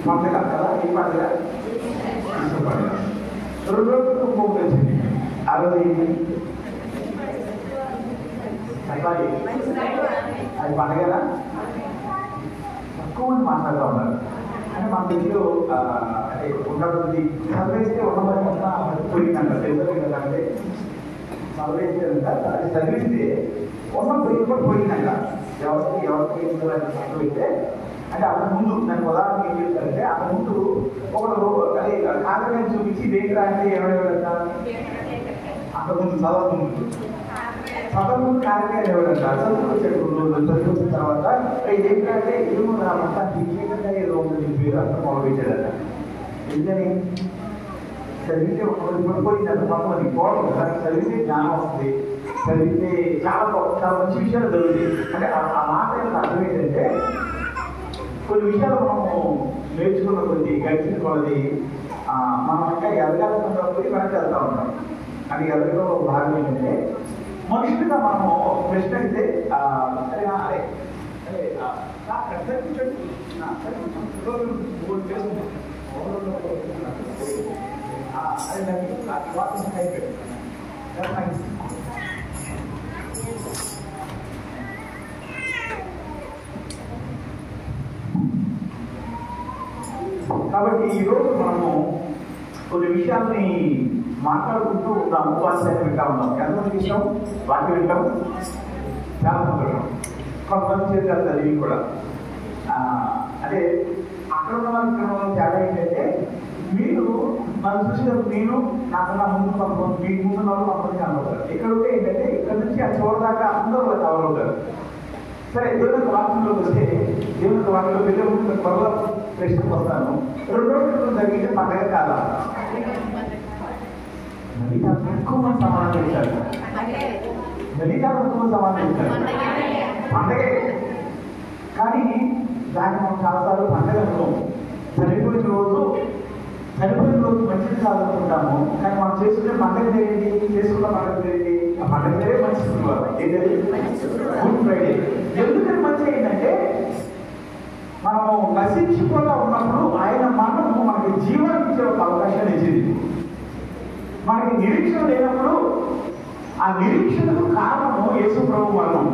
పండుగ కదా, ఈ పండుగ పండుగ 2 రోజులు ఇంకొకటి వచ్చింది. ఆ రోజు ఏంటి? అది పండుగనా? తక్కువ మంది మాట్లాడుతూ ఉన్నారు. అంటే మన దగ్గర అంటే ఉన్నది చదివేస్తే ఉన్నదంతా పోయిందంట. అంటే చదివేస్తే అది చదివిస్తే ఉన్న పోయి కూడా పోయిందంట. ఎవరికి చదివితే అంటే అంత ముందు దానికి ఉదాహరణ ఏం చేస్తారంటే, అంత ముందు ఒకడు అదే కాకరకాయ చూపించి దేనిరా అంటే ఎవరెవరంట అంత ముందు చదవముందు కాకరకాయ ఎవరంట చదువుకొచ్చాడు. 2 రోజులు చదువుకున్న తర్వాత ఏంటంటే ఇల్లు నా మొత్తం ఏదో ఉంటుంది పేరు అంత మొదలుపెట్టాడట. ఎందుకని చదివితే ఒక రోజు పోయిందంట. కొంతమంది పోవడం దానికి చదివితే జ్ఞానం వస్తుంది, చదివితే చాలా మంచి విషయాలు జరుగుతాయి. అంటే ఆ మాట అర్థం ఏంటంటే, కొన్ని విషయాలు మనము నేర్చుకున్న కొద్ది గడిచిన కొద్ది మనం ఇంకా ఎదగాల్సిన కొద్ది వెనక్కి వెళ్తూ ఉంటాం. అది ఎదగలో భాగం ఏంటంటే, మనుషులుగా మనము ప్రశ్న అయితే కాబట్టి ఈరోజు మనము కొన్ని విషయాల్ని మాట్లాడుకుంటూ ఉన్నాము. వాక్యాన్ని వింటా ఉన్నాం. ఎంతమంది ఇష్టం వాక్యం వింటాం? చాలా సంతోషం. కొంతమంది చేస్తారు చదివి కూడా. అంటే అక్కడ ఉన్న వాళ్ళకి ఇక్కడ ఉన్న తేడా ఏంటంటే, మీరు మనం చూసినప్పుడు నేను నాకన్నా ముందు కొంతమంది మీకు ముందు వాళ్ళు కొంతమంది కనబడతారు. ఇక్కడ ఉంటే ఏంటంటే ఇక్కడ నుంచి ఆ చూడదాకా అందరూ కవర్ అవుతారు. సరే, దేవుని వాక్యంలోకి వస్తే దేవుని వాక్యంలో వెళ్ళే ముందు త్వరలో ప్రశ్నకు వస్తాను. 2 రోజులు జరిగితే పండగ కాదా? ఎక్కువ మంది సమాధానం ఇచ్చారు. ఎక్కువ సమాధానం ఇచ్చారు పండగే. కానీ దాన్ని మనం చాలాసార్లు పండగ అనుకోము. చనిపోయిన రోజు మంచిది కాదనుకుంటాము. కానీ మనం చేసుకునే పండగ ఏంటి? చేసుకున్న పండగ ఏంటి? ఆ పండగ పేరే మంచి శుక్రవారం. ఏంటంటే గుడ్ ఫ్రైడే. ఎందుకని మంచి ఏంటంటే, మనము నశించిపోతా ఉన్నప్పుడు ఆయన మరణము మనకి జీవాన్ని ఇచ్చే ఒక అవకాశాన్ని ఇచ్చింది. మనకి నిరీక్షణ లేనప్పుడు ఆ నిరీక్షణకు కారణము యేసు ప్రభు మరణం.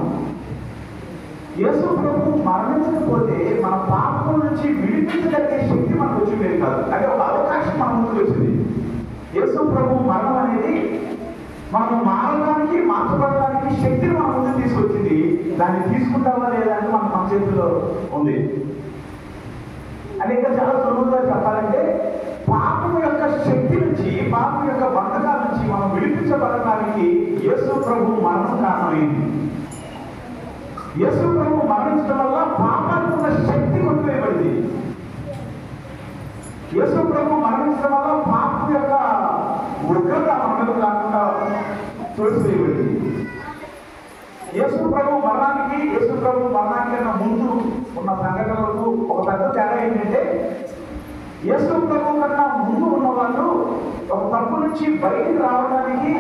యేసు ప్రభు మరణించకపోతే మన పాపం నుంచి విడిపించగలిగే శక్తి మనకు వచ్చింది కాదు. అంటే ఒక అవకాశం మన ముందుకు వచ్చింది. యేసు ప్రభు మరణం అనేది మనం మారడానికి, మార్చబడడానికి శక్తిని మన ముందు తీసుకొచ్చింది. దాన్ని తీసుకుంటావా లేదా అని మన చేతిలో ఉంది. అది ఇంకా చాలా సులభంగా చెప్పాలంటే, పాపం యొక్క శక్తి నుంచి, పాపం యొక్క బంధకాల నుంచి మనం విడిపించబడడానికి యేసు ప్రభు మరణం కారణమైంది. యేసు ప్రభు మరణించడం వల్ల పాపానికి ఉన్న శక్తి కొట్టివేయబడింది. యేసు ప్రభు మరణించడం వల్ల పాపం యొక్క ఉగ్రత మనకు కాకుండా తోసివేయబడింది. యేసు ప్రభు మరణానికన్నా ముందు ఉన్న సంఘటనలకు ఒక పెద్ద తేడా ఏంటంటే, యేసు ప్రభు కన్నా ముందు ఉన్న వాళ్ళు ఒక తప్పు నుంచి బయటికి రావడానికి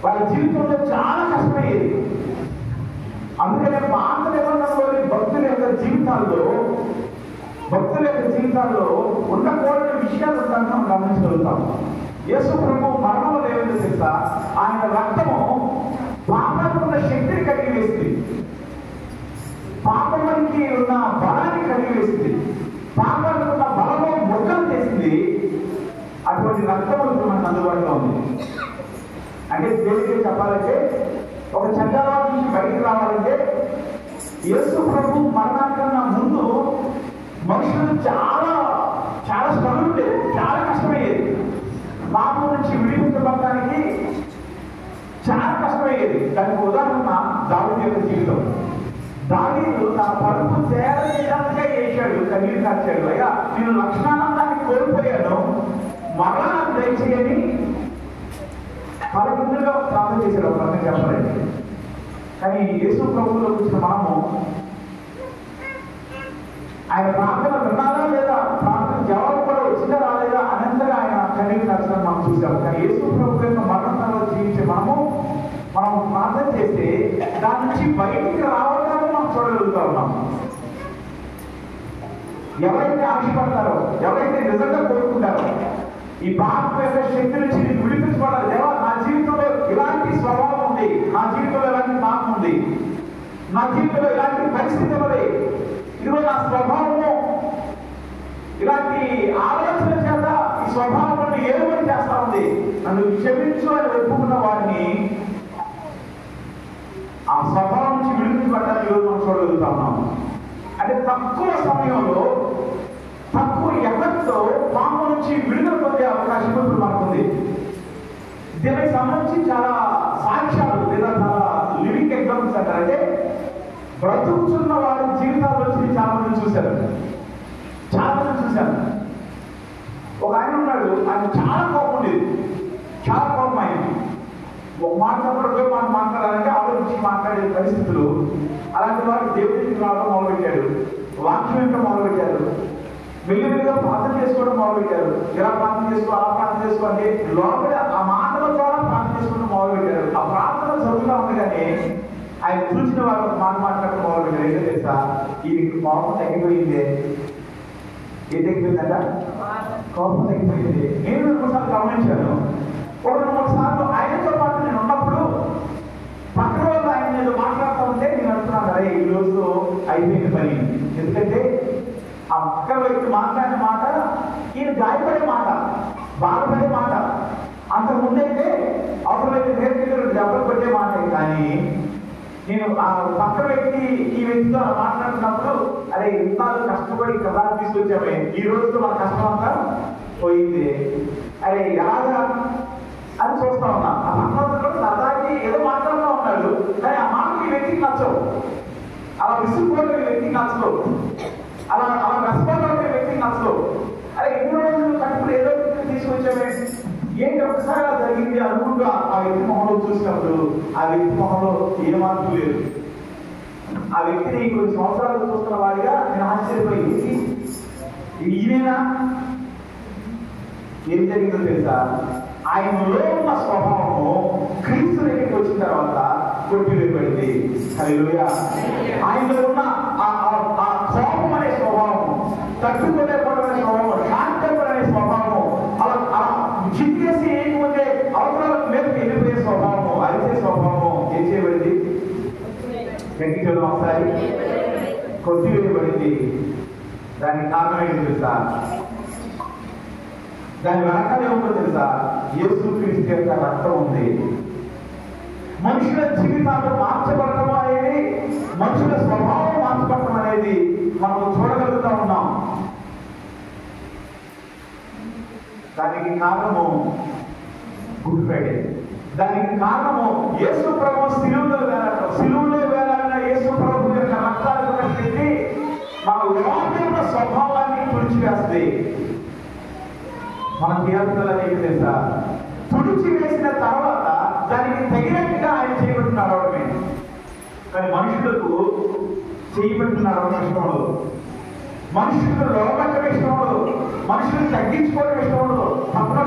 వాళ్ళ జీవితంలో చాలా కష్టమయ్యేది. అందుకనే పాత నిబంధనలోని భక్తుల యొక్క జీవితాల్లో ఉండకూడని విషయాలు ఉంటాయని మనం గమనించగలుగుతాం. యేసు ప్రభు మరణంలో ఏమైందో తెలుసా? ఆయన రక్తము పాపానికి ఉన్న శక్తిని కలిగి వేస్తుంది, పాపానికి ఉన్న బలాన్ని కలిగి వేస్తుంది, పాపానికి ఉన్న బలంలో మొక్కలు చేసింది. అటువంటి రక్తము మనకు అందుబాటులో ఉంది. అంటే దేవుడికి చెప్పాలంటే, ఒక చెడ్డవాడి నుంచి బయటకు రావాలంటే యేసు ప్రభు మరణానికన్నా ముందు మనుషులు చాలా శ్రమలు ఉండేది, చాలా కష్టమయ్యేది. పాపం నుంచి విడిపించబడటానికి చాలా కష్టమయ్యేది. దానికి ఉదాహరణ దావీదు యొక్క జీవితం. దావీదు తన పరుపు తేరగా చేశాడు, కన్నీరు కార్చాడు. అయ్యా, నేను లక్షణానందాన్ని కోల్పోయాను, మరలా నాకు దయచేయని పరగిందుగా ప్రార్థన చేశాడు. ఒక రకంగా చెప్పాలంటే. కానీ యేసు ప్రభువులో వచ్చిన మనము ఆయన ప్రార్థన విన్నారా లేదా, ప్రార్థన జవాబు కూడా వచ్చిందా రాలేదా అనంతగా ఆయన కన్నీరు కార్చడం మనం చూసాము. కానీ యేసు ప్రభు యొక్క మరణం తర్వాత జీవించే మనం ప్రార్థన చేస్తే దాని నుంచి బయటికి రావడానికి మనం చూడగలుగుతా ఉన్నాం. ఎవరైతే ఆశపడతారో, ఎవరైతే నిజంగా కోరుకుంటారో ఈ పాపం యొక్క శక్తి నుంచి నీకు విడిపించబడాలి. దేవా, నా జీవితంలో ఇలాంటి స్వభావం ఉంది, నా జీవితంలో ఇలాంటి పాపం ఉంది, నా జీవితంలో ఇలాంటి పరిస్థితి ఉన్నది, ఇదిగో నా స్వభావము ఇలాంటి ఆలోచన చేత ఈ స్వభావాన్ని ఏలుబడి చేస్తా ఉంది, నన్ను క్షమించు అని ఒప్పుకున్న వారిని ఆ స్వభావం నుంచి విడిపించబడ్డానికి ఈరోజు మనం చూడగలుగుతా ఉన్నాం. అంటే తక్కువ సమయంలో తక్కువ ఎఫర్ట్తో పాపం నుంచి విడుదల పొందే అవకాశం ఇప్పుడు మనకుంది. దీనికి సంబంధించి చాలా సాక్ష్యాలు లేదా చాలా లివింగ్ ఎగ్జాంపుల్స్ అంటారు. అంటే బ్రతుకుతున్న వారి జీవితాల్లో వచ్చి చాలా మంది చూశారు. ఒక ఆయన ఉన్నాడు, ఆయన చాలా కోపం ఉండేది, చాలా కోపం. ఆయన ఒక మాట తప్పటికే మాట మాట్లాడాలంటే ఆలోచించి మాట్లాడే పరిస్థితులు. అలాంటి వారు దేవుడికి రావడం మొదలుపెట్టాడు, వాక్యం ఏంటో మొదలుపెట్టారు, మెల్లిగా ప్రార్థన చేసుకోవడం మొదలుపెట్టారు. ఇలా ప్రార్థన చేసుకో, అలా ప్రార్థన చేసుకో అంటే లోపల ఆ మాటల ద్వారా ప్రార్థన చేసుకోవడం మొదలుపెట్టారు. ఆ ప్రార్థన చదువుతా ఉండగానే ఆయన చూసిన వారు మాట మాట్లాడడం మొదలుపెట్టారు. ఏంటో తెలుసా, ఈ కోపం తగ్గిపోయిందే. ఏం తగ్గిపోయిందంట? కోపం తగ్గిపోయింది. నేను 2 సార్లు గమనించాను. 1-3 సార్లు ఆయనతో పాటు నేను ఉన్నప్పుడు పక్కన వాళ్ళు ఆయన ఏదో మాట్లాడుతూ ఉంటే నేను అనుకున్నాను, అరే ఈ రోజు అయిపోయింది పని. ఎందుకంటే ఆ పక్కన వ్యక్తి మాట్లాడిన మాట ఈయన గాయపడే మాట, బాధపడే మాట. అంతకుముందైతే అవసరం అయితే నేర్చుకుని దెబ్బలు పెట్టే మాట. కానీ నేను ఆ పక్క వ్యక్తి ఈ వ్యక్తితో మాట్లాడుతున్నప్పుడు, అరే ఇంతాలు కష్టపడి కదా తీసుకొచ్చామే, ఈ రోజుతో మన కష్టం అంతా పోయింది, అరే ఎలాగా అని చూస్తా ఉన్నా. ఆ పక్కన సరదాకి ఏదో మాట్లాడుతూ ఉన్నాడు, కానీ ఆ మాటలు ఈ వ్యక్తికి నచ్చవు, అలా విసుగుకోవడం ఈ వ్యక్తికి నచ్చదు, అలా రెస్పాండ్ అవ్వడం ఈ వ్యక్తికి నచ్చదు. అరే ఎన్ని రోజులు కట్టుకుని ఏదో తీసుకొచ్చామే, ఏంటి ఒకసారి అలా జరిగింది అనుకుంటూ ఆ వ్యక్తి మొహంలో చూసినప్పుడు ఆ వ్యక్తి మొహంలో ఏ మార్పు లేదు. ఆ వ్యక్తిని కొన్ని సంవత్సరాలు చూస్తున్న వాడిగా నేను ఆశ్చర్యపోయి, ఈయనేనా? ఏం జరిగిందో తెలుసా, ఆయనలో ఉన్న స్వభావము క్రీస్తు దగ్గరికి వచ్చిన తర్వాత కొట్టివేయబడింది. హల్లెలూయా. ఆయనలో ఉన్న ఆ కోపం అనే స్వభావము, తట్టుకోలేకపోవడం అనే స్వభావం, శాంతం అనే స్వభావము, అలా చిక్కేసి ఏముందే అవసరాలకు మేరకు వెళ్ళిపోయే స్వభావము, అరిసే స్వభావము ఏం చేయబడింది? గట్టిగా ఒకసారి కొట్టివేయబడింది. దానికి కారణం ఏంటి తెలుసా? దాని వెనకాల ఏమిటో తెలుసా? యేసుక్రీస్తు యొక్క రక్తం ఉంది. మనుషుల జీవితాలు మార్చబడటం అనేది, మనుషుల స్వభావం మార్చబడటం అనేది మనం చూడగలుగుతా ఉన్నాం. దానికి కారణము గుడ్ ఫ్రైడే. దానికి కారణము యేసు ప్రభు శిలువలో వేలాడటం. శిలువలో వేలాడిన యేసు ప్రభు యొక్క రక్తాన్ని పెట్టి మన లోపల స్వభావాన్ని తుడిచివేస్తుంది. మన తీర్థాలు ఏమి తెలుసా? తుడిచివేసిన తర్వాత దానికి తగినట్టుగా ఆయన చేయబడిన నడవడమే. కానీ మనుషులకు చేయబడిన నడవడం ఇష్టం ఉండదు, మనుషులకు లోపల ఇష్టం ఉండదు, మనుషులు తగ్గించుకోవడం ఇష్టం ఉండదు. అప్పుడు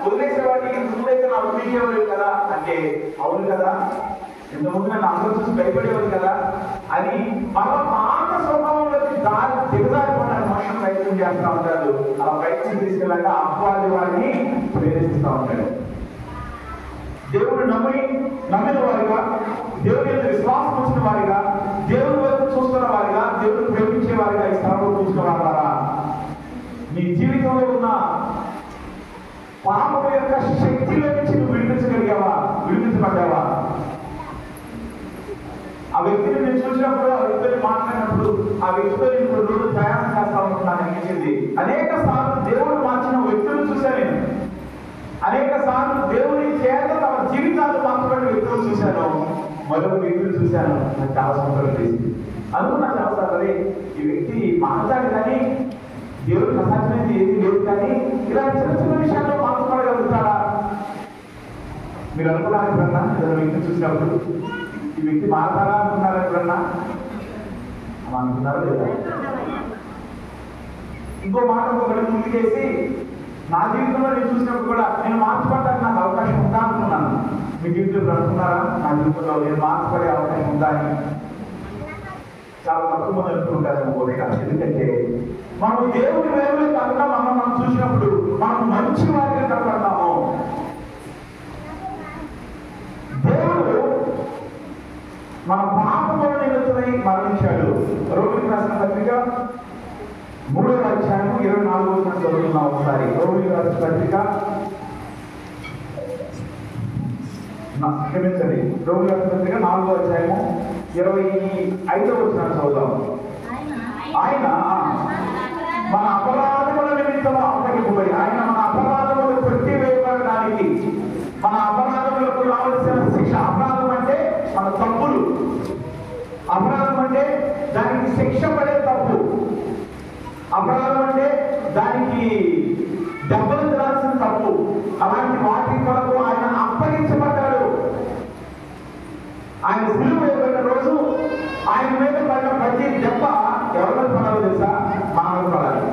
వదిలేసేవాడికి ఇంతకుముందైతే నా వదిలేసేవాడు కదా అంటే, అవును కదా, ఇంతకుముందు నన్ను అందరూ చూసి భయపడేవాడు కదా అని మన పాత స్వభావంలోకి దిగజారిపోవడానికి మనుషులు ప్రయత్నం చేస్తూ ఉంటారు. అలా ప్రయత్నం తీసుకెళ్ళాక అపవాది వారిని ప్రేరేపిస్తూ ఉంటాడు. దేవుడు నమ్మిన వారిగా, దేవుని యొక్క విశ్వాసం వచ్చిన వారిగా, దేవుని వైపు చూస్తున్న వారిగా, దేవుని ప్రేమించే వారిగా ఈ స్థలంలో చూస్తున్న వారా, నీ జీవితంలో ఉన్న పాపం యొక్క శక్తిలో నుంచి నువ్వు విడిపించబడ్డావా? ఆ వ్యక్తిని నేను చూసినప్పుడు, ఆ వ్యక్తిని మాట్లాడినప్పుడు, ఆ వ్యక్తితో నేను కొన్ని రోజులు ప్రయాణం చేస్తా ఉంటున్నాను అనిపించింది. అనేక సార్లు దేవుడు మార్చిన వ్యక్తులు చూశాను నేను. అనేక సార్లు దేవుని చేత తమ జీవితాలు మార్చబడిన వ్యక్తులు చూశాను, మరొక వ్యక్తులు చూశాను. నాకు చాలా సంవత్సరాలు చేసింది. అనుకున్నా చాలాసార్లు, అదే ఈ వ్యక్తి మాట్లాడు కానీ దేవుడికి అసాధ్యమైంది ఏది లేదు, కానీ ఇలా చిన్న చిన్న విషయాల్లో మార్చుకోగలుగుతారా? మీరు అనుకున్నారు ఎప్పుడన్నా? ఏదైనా వ్యక్తిని చూసినప్పుడు ఈ వ్యక్తి మాట్లాడాలా అనుకున్నారా ఎప్పుడన్నా? అనుకున్నారా లేదా? ఇంకో మాట ఒకటి ముందుకేసి, నా జీవితంలో నేను చూసినప్పుడు కూడా నేను మార్చబడడానికి నాకు అవకాశం ఉందా అనుకున్నాను. మీ జీవితంలో అనుకున్నారా నా జీవితంలో నేను మార్చబడే అవకాశం ఉందా అని? చాలా తక్కువ మంది అనుకుంటారు బహుశా. ఎందుకంటే మనం దేవుడి వేరులో కాకుండా మనం చూసినప్పుడు మనం మంచి వారిగా కనపడతాము. దేవుడు మన పాపముల నిమిత్తమై మరణించాడు. రోమిలకు రాసిన పత్రిక 3వ అధ్యాయం 24వ వచనం చదువుతున్నాం ఒకసారి. రోమిలకు రాసిన పత్రిక క్షమించండి, రోమిలకు రాసిన పత్రిక 4వ అధ్యాయము 25వ వచనం చదువుదాం. ఆయన మన అపరాధముల నిమిత్తం అప్పగింపబడి, ఆయన మన అపరాధములు కొట్టివేయబడడానికి, మన అపరాధములకు రావాల్సిన శిక్ష. అపరాధం అంటే మన తప్పులు. అపరాధం అంటే దానికి శిక్ష పడే తప్పు. అపరాధం అంటే దానికి దెబ్బలు తినాల్సిన తప్పు. అలాంటి వాటి కొరకు ఆయన అప్పగించబడ్డాడు. ఆయన సిలువ వేయబడిన రోజు ఆయన మీద పడిన ప్రతి దెబ్బ ఎవరి మీద పడాలో తెలుసా? మన మీద పడాలి.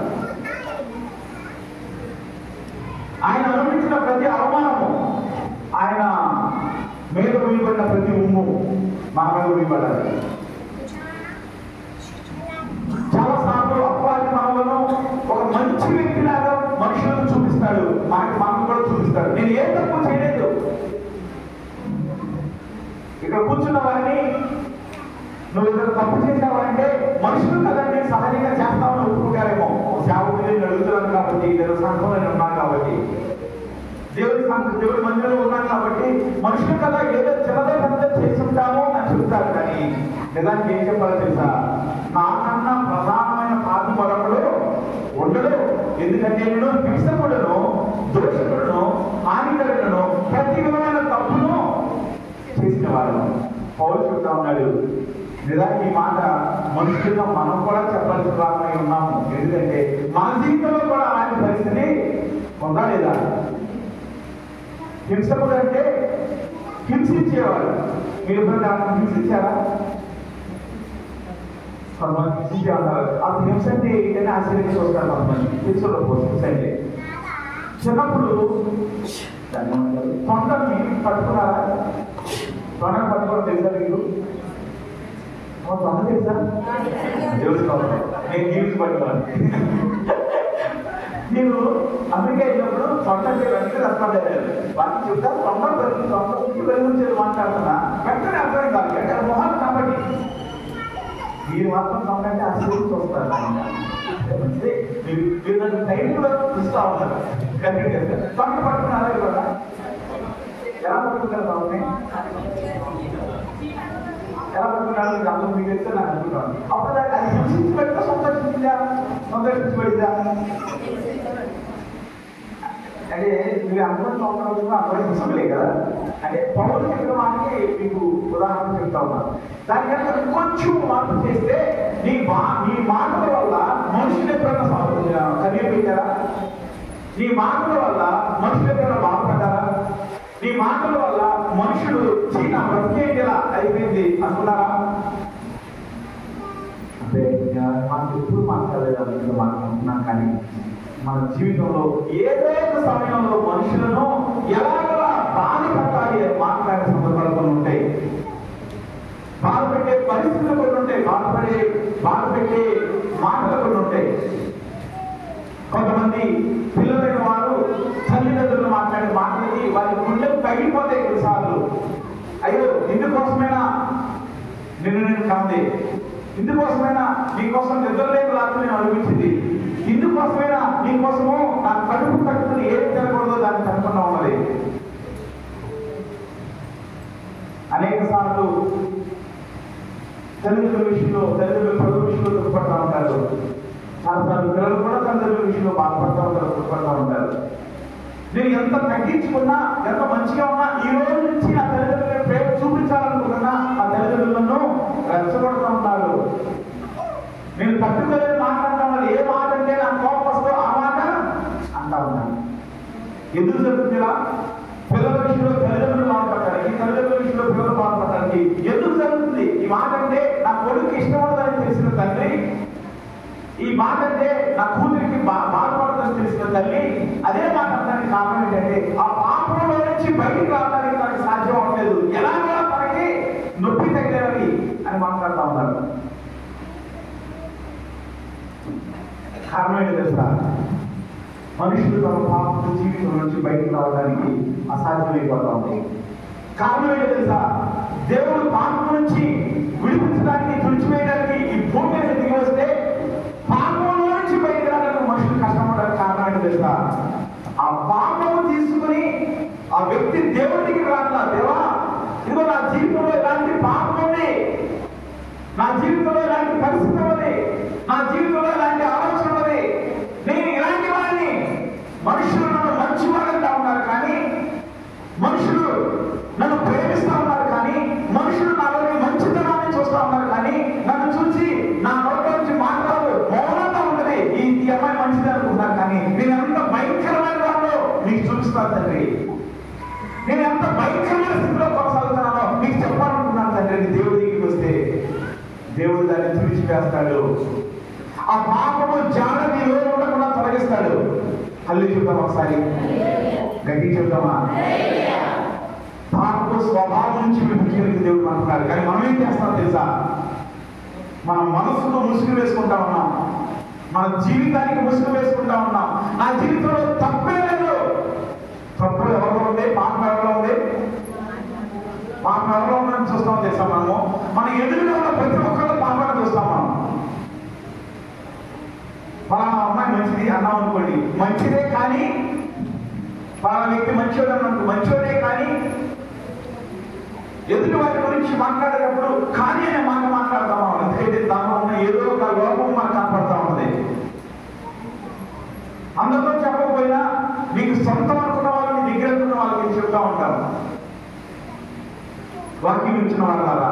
ఆయన అనుభవించిన ప్రతి అవమానము, ఆయన మీద వేయబడిన ప్రతి ఉమ్ము మన మీద వేయబడాలి. చాలా సార్లు అపవాది మనలను ఒక మంచి వ్యక్తిలాగా మనుషులను చూపిస్తాడు, మనకు కూడా చూపిస్తాడు. నేను ఏ తప్పు చేయలేదు. ఇక్కడ కూర్చున్న వారిని నువ్వు ఏదైనా తప్పు చేసావంటే మనుషులు కదండి సహజంగా చేస్తామని ఒప్పుకుంటారేమో. సేవకులు నేను అడుగుతున్నాను కాబట్టి, లేదా సంఘంలో నేను ఉన్నాను కాబట్టి, దేవుడి మందిరంలో ఉన్నాను కాబట్టి మనుషులు కదా ఏదో చిన్నదే పెద్ద చేసి ఉంటామో అని చెప్తారు. కానీ నిజానికి ఏం చెప్పాలో తెలుసా? నాకన్నా ప్రధానమైన పాపి మరొకడు ఉండడు. ఎందుకంటే నేను హింసకుడును, దోషకుడును, హానికరుడును, ప్రతి విధమైన తప్పును చేసిన వాడు. పౌలు చెప్తా ఉన్నాడు. నిజానికి ఈ మాట మనుషులుగా మనం కూడా చెప్పాల్సిన వారమై ఉన్నాము. ఎందుకంటే మన జీవితంలో కూడా అలాంటి పరిస్థితి ఉందా లేదా? హింసకుడు అంటే హింసించేవాడు. మీరు ఎప్పుడైనా హింసించారా? కొంతమంది హింసించే ఉంటారు. అసలు హింస అంటే ఏంటంటే ఆశ్చర్యంగా చూస్తారు కొంతమంది. హింసలో హింస అంటే చిన్నప్పుడు తొండని పట్టుకున్నారా? తొండని పట్టుకోవడం తెలుసా మీకు? తొండ తెలుసా? నేను న్యూస్ పట్టుకోవాలి. నేను అమెరికా వెళ్ళినప్పుడు తొండకి వెంటనే రెస్పాండ్ అయ్యారు. వాళ్ళకి చెప్తా తొండకి వెలుగుంచేది మాట్లాడుతున్నా వెంటనే అర్థం కాదు. అంటే మొహాలు కాబట్టి మీరు మాత్రం తొండంటే ఆశ్చర్యం చూస్తారు. మీరు దాన్ని టైం కూడా చూస్తూ ఉంటారు. తొండ పట్టుకున్నారా ఇవాళ? ఎలా పట్టుకుంటారు? తొండని ఎలా పట్టుకున్నారు? అందరూ మీకు తెలిస్తే నాకు అనుకుంటాను. అప్పుడు దాన్ని అది హింసించి పెడితే సంతోషించబడిద్దా? అంటే మీరు అందరూ సంవత్సరాలు అందరూ హింసలే కదా. అంటే పౌరులు చెప్పిన మాటకి మీకు ఉదాహరణ చెప్తా ఉన్నాను. దానికన్నా కొంచెం మార్పు చేస్తే నీ మాటల వల్ల మనుషులు ఎప్పుడైనా కన్నీరు పెట్టారా? నీ మాటల వల్ల మనుషులు ఎప్పుడైనా బాధపడ్డారా? నీ మాటల వల్ల మనుషులు చీన బ్రతికేలా అయిపోయింది అనుకున్నారా? అంటే మనకు ఎప్పుడు మాట్లాడలేదు మాట్లాడుతున్నాం. కానీ మన జీవితంలో ఏదో ఒక సమయంలో మనుషులను ఎలాగలా బాధ పెట్టాలి అని మాట్లాడే సందర్భాలు కొన్ని ఉంటాయి. బాధ పెట్టే పరిస్థితులు కొన్ని ఉంటాయి. బాధ పెట్టే మాటలు కొన్ని ఉంటాయి. కొంతమంది పిల్లలైన వారు తల్లిదండ్రులు మాట్లాడే మాటలకి వారి గుండెలు తగిలిపోతాయి కొన్నిసార్లు. అయ్యో ఇందుకోసమైనా నేను కాదే, ఇందుకోసమైనా నీకోసం నిద్రలేని రాత్రి నేను అనిపించింది, ఇందుకోసమైనా నీకోసము నా కడుపు కట్టుకుని ఏం జరగకూడదో దాన్ని కనుక్కున్నా ఉన్నది. అనేక సార్లు తల్లిదండ్రుల విషయంలో పరువు విషయంలో దుఃఖపడతా ఉంటారు. చాలాసార్లు పిల్లలు కూడా తల్లిదండ్రుల విషయంలో బాధపడతా ఉంటారు, దుఃఖపడతా ఉంటారు. నేను ఎంత తగ్గించుకున్నా, ఎంత మంచిగా ఉన్నా, ఈ రోజు నుంచి నా తల్లిదండ్రుల ప్రేమ చూపించాలనుకున్నా ఆ తల్లిదండ్రులను రెచ్చగొడుతూ ఉంటారు. నేను తట్టుకోలేని మాట్లాడటం వల్ల ఏ మాట అంటే నాకు కోపం వస్తుందో ఆ మాట అంటా ఉన్నాను. ఎందుకు జరుగుతుందా? పిల్లల విషయంలో తల్లిదండ్రులు బాధపడటానికి, తల్లిదండ్రుల విషయంలో పిల్లలు బాధపడటానికి ఎందుకు జరుగుతుంది? ఈ మాట అంటే నా కొడుకు ఇష్టం ఉండదని తెలిసిన తండ్రి, ఈ మాట అంటే నా కూతురికి బాధపడదని తెలిసిన తల్లి అదే మాట అంటానికి కారణం ఏంటంటే ఆ పాపంలో నుంచి బయటికి రావడానికి తనకి సాధ్యం అవ్వలేదు. ఎలాగో తనకి నొప్పి తగ్గేది అని మాట్లాడుతూ ఉన్నారు. కారణం ఏంటో తెలుసా? మనుషులు తమ పాప జీవితం నుంచి బయటకు రావడానికి అసాధ్యమైపోతా ఉంది. కారణం ఏంటో తెలుసా? దేవుడు పాపం నుంచి విడిపించడానికి, తుడిచివేయడానికి ఈ భూమి మీద దిగి వస్తే పాపంలో నుంచి బయటకు రావడానికి మనుషులు కష్టపడడానికి కారణం ఏంటో తెలుసా? ఆ పాపము తీసుకుని ఆ వ్యక్తి దేవుడికి రాట్లా, దేవా ఇదిగో నా జీవితంలో ఇలాంటి పాపం ఉంది, నా జీవితంలో ఇలాంటి పరిస్థితి ఉంది, నా జీవితంలో ఇలాంటి ఆలోచన ఉంది, నేను ఇలాంటి వాడిని. మనుషులు నన్ను మంచివాడంటా ఉన్నారు కానీ, మనుషులు నన్ను ప్రేమిస్తా ఉన్నారు కానీ, మనుషులు నాలోని మంచితనాన్ని చూస్తా ఉన్నారు కానీ, నన్ను చూసి నా నోటి నుంచి మాట్లాడు మౌనంగా ఉన్నది, ఈ అమ్మాయి మంచిది అనుకుంటున్నారు కానీ నేను ఎంత భయంకరమైన వాళ్ళు మీకు చూపిస్తాను తండ్రి, నేను ఎంత భయంకరమైన స్థితిలో కొనసాగుతున్నానో మీకు చెప్పాలనుకున్నాను తండ్రి. దేవుడి దగ్గరికి వస్తే దేవుడు దాన్ని తుడిచివేస్తాడు. ఆ పాపము జాడ నీలో ఉండకుండా తొలగిస్తాడు. హల్లి చూద్దాం ఒకసారి, గట్టి చెప్తామా? పాపము స్వభావం నుంచి విడిపించడానికి దేవుడు అంటున్నాడు. కానీ మనం ఏం చేస్తాం తెలుసా? మన మనసును ముసుగు వేసుకుంటా ఉన్నాం, మన జీవితానికి ముసుగు వేసుకుంటా ఉన్నాం. నా జీవితంలో తప్పే లేదు. తప్పు ఎవరిలో ఉంది? పాపం ఎవరిలో ఉంది? పాపం ఎవరిలో ఉందని చూస్తాం తెలుసా? మనము మన ఎదురుగా ఉన్న ప్రతి ఒక్కరిలో పాపాన్ని చూస్తాం. మనం పలానా అమ్మాయి మంచిది అన్నాం అనుకోండి, మంచిదే కానీ పలానా వ్యక్తి మంచివాడు అన్నట్టు మంచివాడే కానీ ఎదుటి వారి గురించి మాట్లాడేటప్పుడు కానీ అనే మాట మాట్లాడతాం. ఎందుకంటే దానిలో ఉన్న ఏదో ఒక లోపం మనకు కనపడతా ఉంది. అందరితో చెప్పకపోయినా మీకు సొంతం అనుకున్న వాళ్ళని, దగ్గర అనుకున్న వాళ్ళకి చెప్తా ఉంటారు. వాక్యం ఇచ్చిన వాళ్ళ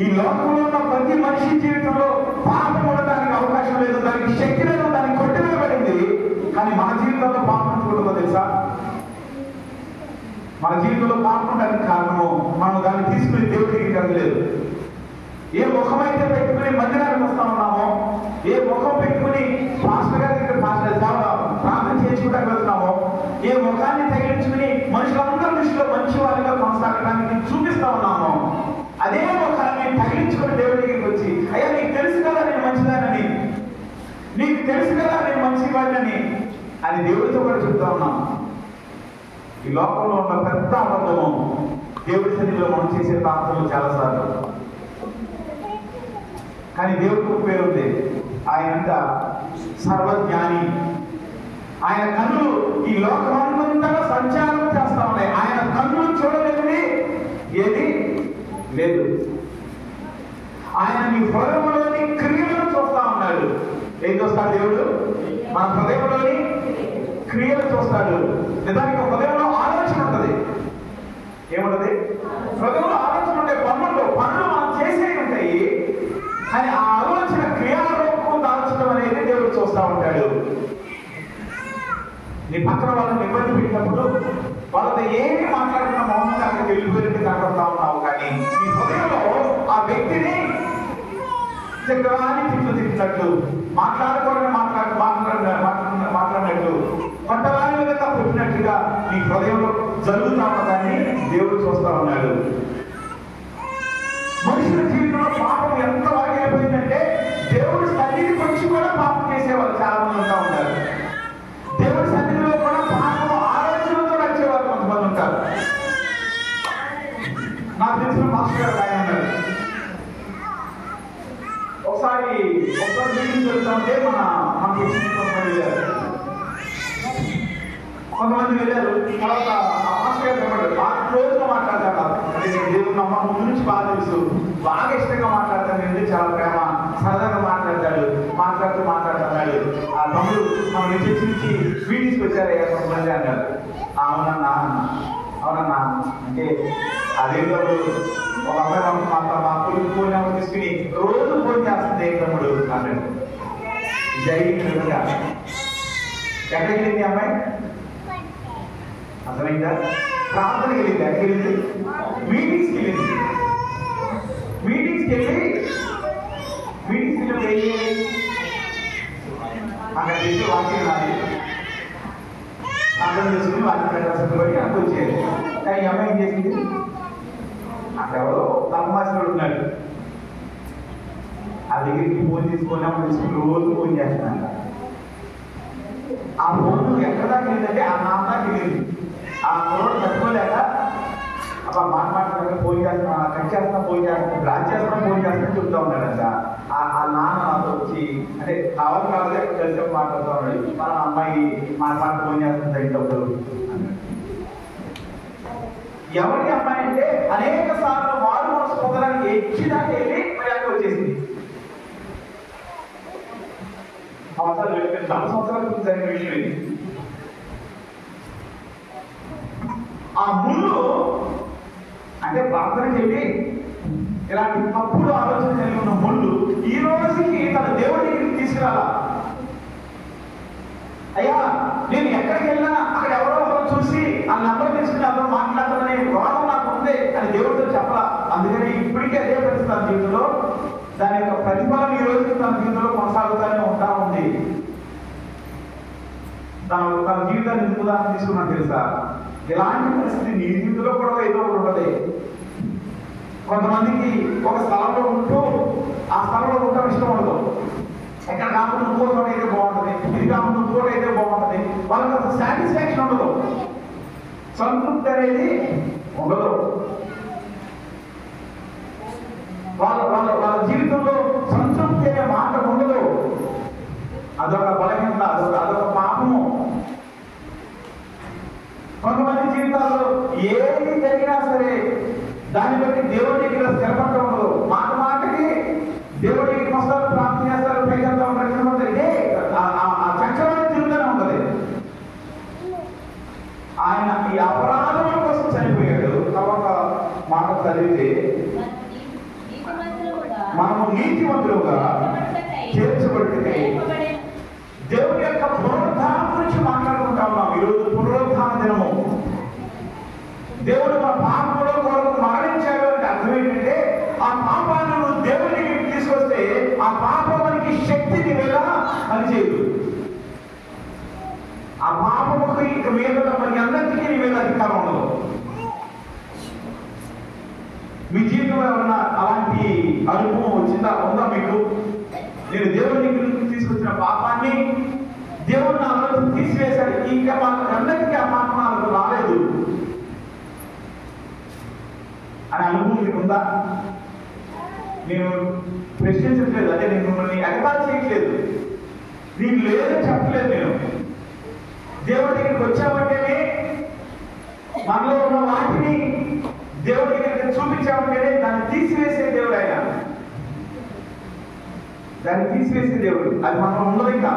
ఈ లోకంలో ఉన్న ప్రతి మనిషి జీవితంలో పాపం ఉండడానికి అవకాశం లేదు, దానికి శక్తి లేదు, దానికి కొట్టివేయబడింది. కానీ మన జీవితంలో పాపం చూడదో తెలుసా? మన జీవితంలో పాపం ఉండడానికి కారణము మనం దాన్ని తీసుకుని దేవుడికి కదలేదు. ఏ ముఖం అయితే పెట్టుకుని మందిరానికి వస్తా ఉన్నామో, ఏ ముఖం పెట్టుకుని పాస్టర్ గారి దగ్గర ప్రార్థన చేసుకుంటానికి వెళ్తున్నామో, ఏ ముఖాన్ని తగిలించుకుని మనుషులందరి దృష్టిలో మంచి వారిగా కొనసాగడానికి చూపిస్తా ఉన్నామో, అదే ముఖాన్ని తగిలించుకుని దేవుడి దగ్గరికి వచ్చి, అయ్యా నీకు తెలుసు కదా నేను మంచిదానని, నీకు తెలుసు కదా నేను మంచివాడిని అని దేవుడితో కూడా చెప్తా ఉన్నాం. ఈ లోకంలో ఉన్న పెద్ద అబద్ధము దేవుడి సన్నిధిలో మనం చేసే ప్రార్థనలు చాలాసార్లు. కానీ దేవుడికి ఒక పేరు ఉంది, ఆయన సర్వజ్ఞాని. ఆయన కన్నులు ఈ లోకమంతా సంచారం చేస్తా ఉన్నాయి. ఆయన కన్నులు చూడలేనిది ఏది లేదు. ఆయన నీ హృదయంలోని క్రియలను చూస్తా ఉన్నాడు. ఏం చూస్తాడు దేవుడు? మన హృదయంలోని క్రియలు చూస్తాడు. నిజానికి హృదయంలో ఆలోచన ఉంటుంది. ఏముంటది? హృదయంలో ఆలోచన ఉంటే పనులు మనం చేసేవి ఉంటాయి. కానీ ఆ ఆలోచన క్రియారూపం దాల్చడం అనేది దేవుడు చూస్తూ ఉంటాడు. నీ పక్కన వాళ్ళని ఇబ్బంది పెట్టినప్పుడు వాళ్ళతో ఏమి మాట్లాడుతున్న మౌనంగా అక్కడికి వెళ్ళిపోయినట్టు కనపడతా ఉన్నావు. కానీ నీ హృదయంలో ఆ వ్యక్తిని చక్రాన్ని తిట్టినట్లు, మాట్లాడుకోవాలని మాట్లాడినట్టు, కొట్టవాని విధంగా పెట్టినట్టుగా నీ హృదయంలో జరుగుతా ఉన్నదాన్ని దేవుడు చూస్తా ఉన్నాడు. మనుషుల జీవితంలో పాపం ఎంత వాగిపోయిందంటే దేవుడి సన్నిధికి వచ్చి కూడా పాపం చేసేవాళ్ళు చాలా మంది ఉంటా ఉంటారు. దేవుడి సన్నిధిలో కూడా పాపం ఆలోచనతో నడిచేవారు కొంతమంది ఉంటారు. నాకు తెలిసిన మాస్టర్ గారు ఆయన ఉన్నారు. ఒకసారి మీటింగ్ జరుగుతూ ఉంటే మనకి కొంతమంది వెళ్ళారు. తర్వాత ఆ మాస్టర్ గారు చెప్పాడు, బాగా క్లోజ్గా మాట్లాడతాడు. అంటే నేను దేవుడు నమ్మ ముందు నుంచి బాగా తెలుసు, బాగా ఇష్టంగా మాట్లాడతాను, నేను చాలా ప్రేమ సరదాగా మాట్లాడతాడు. మాట్లాడుతున్నాడు. ఆ తమ్ముడు మనం నుంచి మీటింగ్స్కి వచ్చారయ్యా కొంతమంది అన్నారు. అవునన్నా అంటే అదే తమ్ముడు ఒక అమ్మాయి మా కొడుకు ఫోన్ నెంబర్ తీసుకుని రోజు ఫోన్ చేస్తుంది. ఏ తమ్ముడు అన్నాడు. విధంగా ఎక్కడికి వెళ్ళింది అమ్మాయి? అర్థమైందా? ప్రార్థనకి వెళ్ళింది. ఎక్కడికి వెళ్ళింది? మీటింగ్స్కి వెళ్ళి అక్కడ చేసి వాక్యం రాలి అర్థం చేసుకుని వాక్యం ప్రకాశం బట్టి అక్కడ వచ్చేది. కానీ ఈ అమ్మాయి ఏం చేసింది? అక్కడ ఎవరో తలమాసినోడు ఉన్నాడు. ఆ దగ్గరికి ఫోన్ తీసుకొని అప్పుడు తీసుకుని రోజు ఫోన్ చేస్తున్నాను. ఆ ఫోన్ ఎక్కడ దాకా వెళ్ళిందంటే ఆ నాన్న దాకా వెళ్ళింది. ఆ ఫోన్ తట్టుకోలేక అబ్బా మాట్లాడుతున్నా ఫోన్ చేస్తున్నా, కట్ చేస్తున్నా ఫోన్ చేస్తున్నా, బ్లాక్ చేస్తున్నా ఫోన్ చేస్తున్నా చెప్తా ఉన్నాడంట. ఆ నాన్న నాతో వచ్చి అంటే కావాలి కావాలి కలిసి మాట్లాడుతూ ఉన్నాడు. మన అమ్మాయి మాట్లాడి ఫోన్ చేస్తుంది ఇంటప్పుడు. ఎవరి అమ్మాయి అంటే అనేక సార్లు వారు మనసు పొందడానికి ఎచ్చిదాకా వెళ్ళి మరి అక్కడ వచ్చేసింది. అవసరాలు వెళ్ళిపోయింది. 4 సంవత్సరాల క్రితం జరిగిన విషయం ఇది. ఆ ముళ్ళు అంటే ప్రార్థనకి వెళ్ళి ఇలాంటి తప్పుడు ఆలోచన కలిగి ఉన్న ముళ్ళు ఈ రోజుకి తన దేవుడి దగ్గరికి తీసుకురాలా. అయ్యా నేను ఎక్కడికి వెళ్ళినా అక్కడ ఎవరో ఒకరు చూసి ఆ నెంబర్ తీసుకుని ఎవరో మాట్లాడతాననే రోగం నాకు ఉంది అని దేవుడితో చెప్పాలా. అందుకని ఇప్పటికీ అదే పరిస్థితి తన జీవితంలో, దాని యొక్క ప్రతిఫలం ఈ రోజుకి తన జీవితంలో కొనసాగుతూనే ఉంటా ఉంది. తన జీవితాన్ని ఎందుకు ఉదాహరణ తీసుకున్నాను తెలుసా? ఇలాంటి పరిస్థితి నీ జీవితంలో కూడా ఏదో ఒకటి ఉంటుంది. కొంతమందికి ఒక స్థలంలో ఉంటూ ఆ స్థలంలో ఉండటం ఇష్టం ఉండదు. ఎక్కడ కాకుండా ఇంకో చోట అయితే బాగుంటుంది, ఇది కాకుండా ఇంకోటి అయితే బాగుంటుంది. వాళ్ళకి అసలు సాటిస్ఫాక్షన్ ఉండదు, సంతృప్తి అనేది ఉండదు. వాళ్ళ జీవితంలో సంతృప్తి అనే మాట ఉండదు. అదొక బలహీనత, అదొక పాపము. కొంతమంది జీవితాల్లో ఏది జరిగినా సరే దాన్ని బట్టి దేవుడి దగ్గర స్థిరపడటం ఉండదు. మాటకి దేవుడి దగ్గరికి వస్తారు, ప్రార్థన చేస్తారు, పైకెళ్తా ఉంటారు. ఇదే ఆ చక్రమైన తిరుగుతూనే ఉంటుంది. ఆయన ఈ అపరాధముల కోసం చనిపోయాడు. తర్వాత మాట చదివితే మనము నీతిమంతులుగా చేర్చబడితే దేవుడి యొక్క పునరుద్ధానం గురించి మాట్లాడుకుంటా ఉన్నాం. ఈరోజు పునరుద్ధాన దినము. దేవుడు మన పాపంలో కొరకు మరణించాడు అంటే అర్థం ఏంటంటే ఆ పాపాన్ని నువ్వు దేవుడి దగ్గరికి తీసుకొస్తే ఆ పాపం మనకి శక్తిని వెళ్ళ పనిచేయదు. ఆ పాపముకి ఇక మీద మనకి అందరికీ నీ మీద అధికారం ఉండదు. మీ జీవితంలో ఏమన్నా అలాంటి అనుభవం వచ్చిందా, ఉందా మీకు? నేను దేవుడి దగ్గరికి తీసుకొచ్చిన పాపాన్ని దేవుడు నా వరకు తీసివేశాడు, ఇంకా అందరికీ ఆ పాపం నాకు రాలేదు అనే అనుభవం మీకు ఉందా? నేను ప్రశ్నించట్లేదు, అదే నేను మిమ్మల్ని ఎగతాళి చేయట్లేదు, నీకు లేదని చెప్పలేదు. నేను దేవుడి దగ్గరికి వచ్చామంటేనే మనలో ఉన్న వాటిని దేవుడి దగ్గరికి చూపించామంటేనే దాన్ని తీసివేసే దేవుడు ఆయన. దాన్ని తీసివేసే దేవుడు, అది మనం ఉండదు. ఇంకా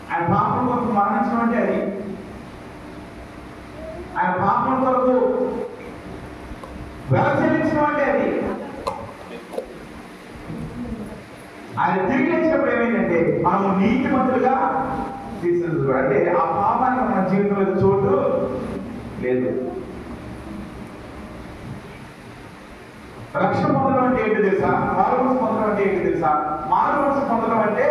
ఆయన పాపం కొరకు మరణించడం అంటే అది. ఆయన పాపం కొరకు వెలచెల్లించడం అంటే అది. ఆయన తిరిగి వచ్చినప్పుడు ఏమైందంటే మనము నీతిమంతులుగా తీసుకు, అంటే ఆ పాపానికి మన జీవితంలో చోటు లేదు. రక్షణ పొందడం అంటే ఏంటి తెలుసా? మారుమనసు పొందడం అంటే ఏంటి తెలుసా? మారుమనసు పొందడం అంటే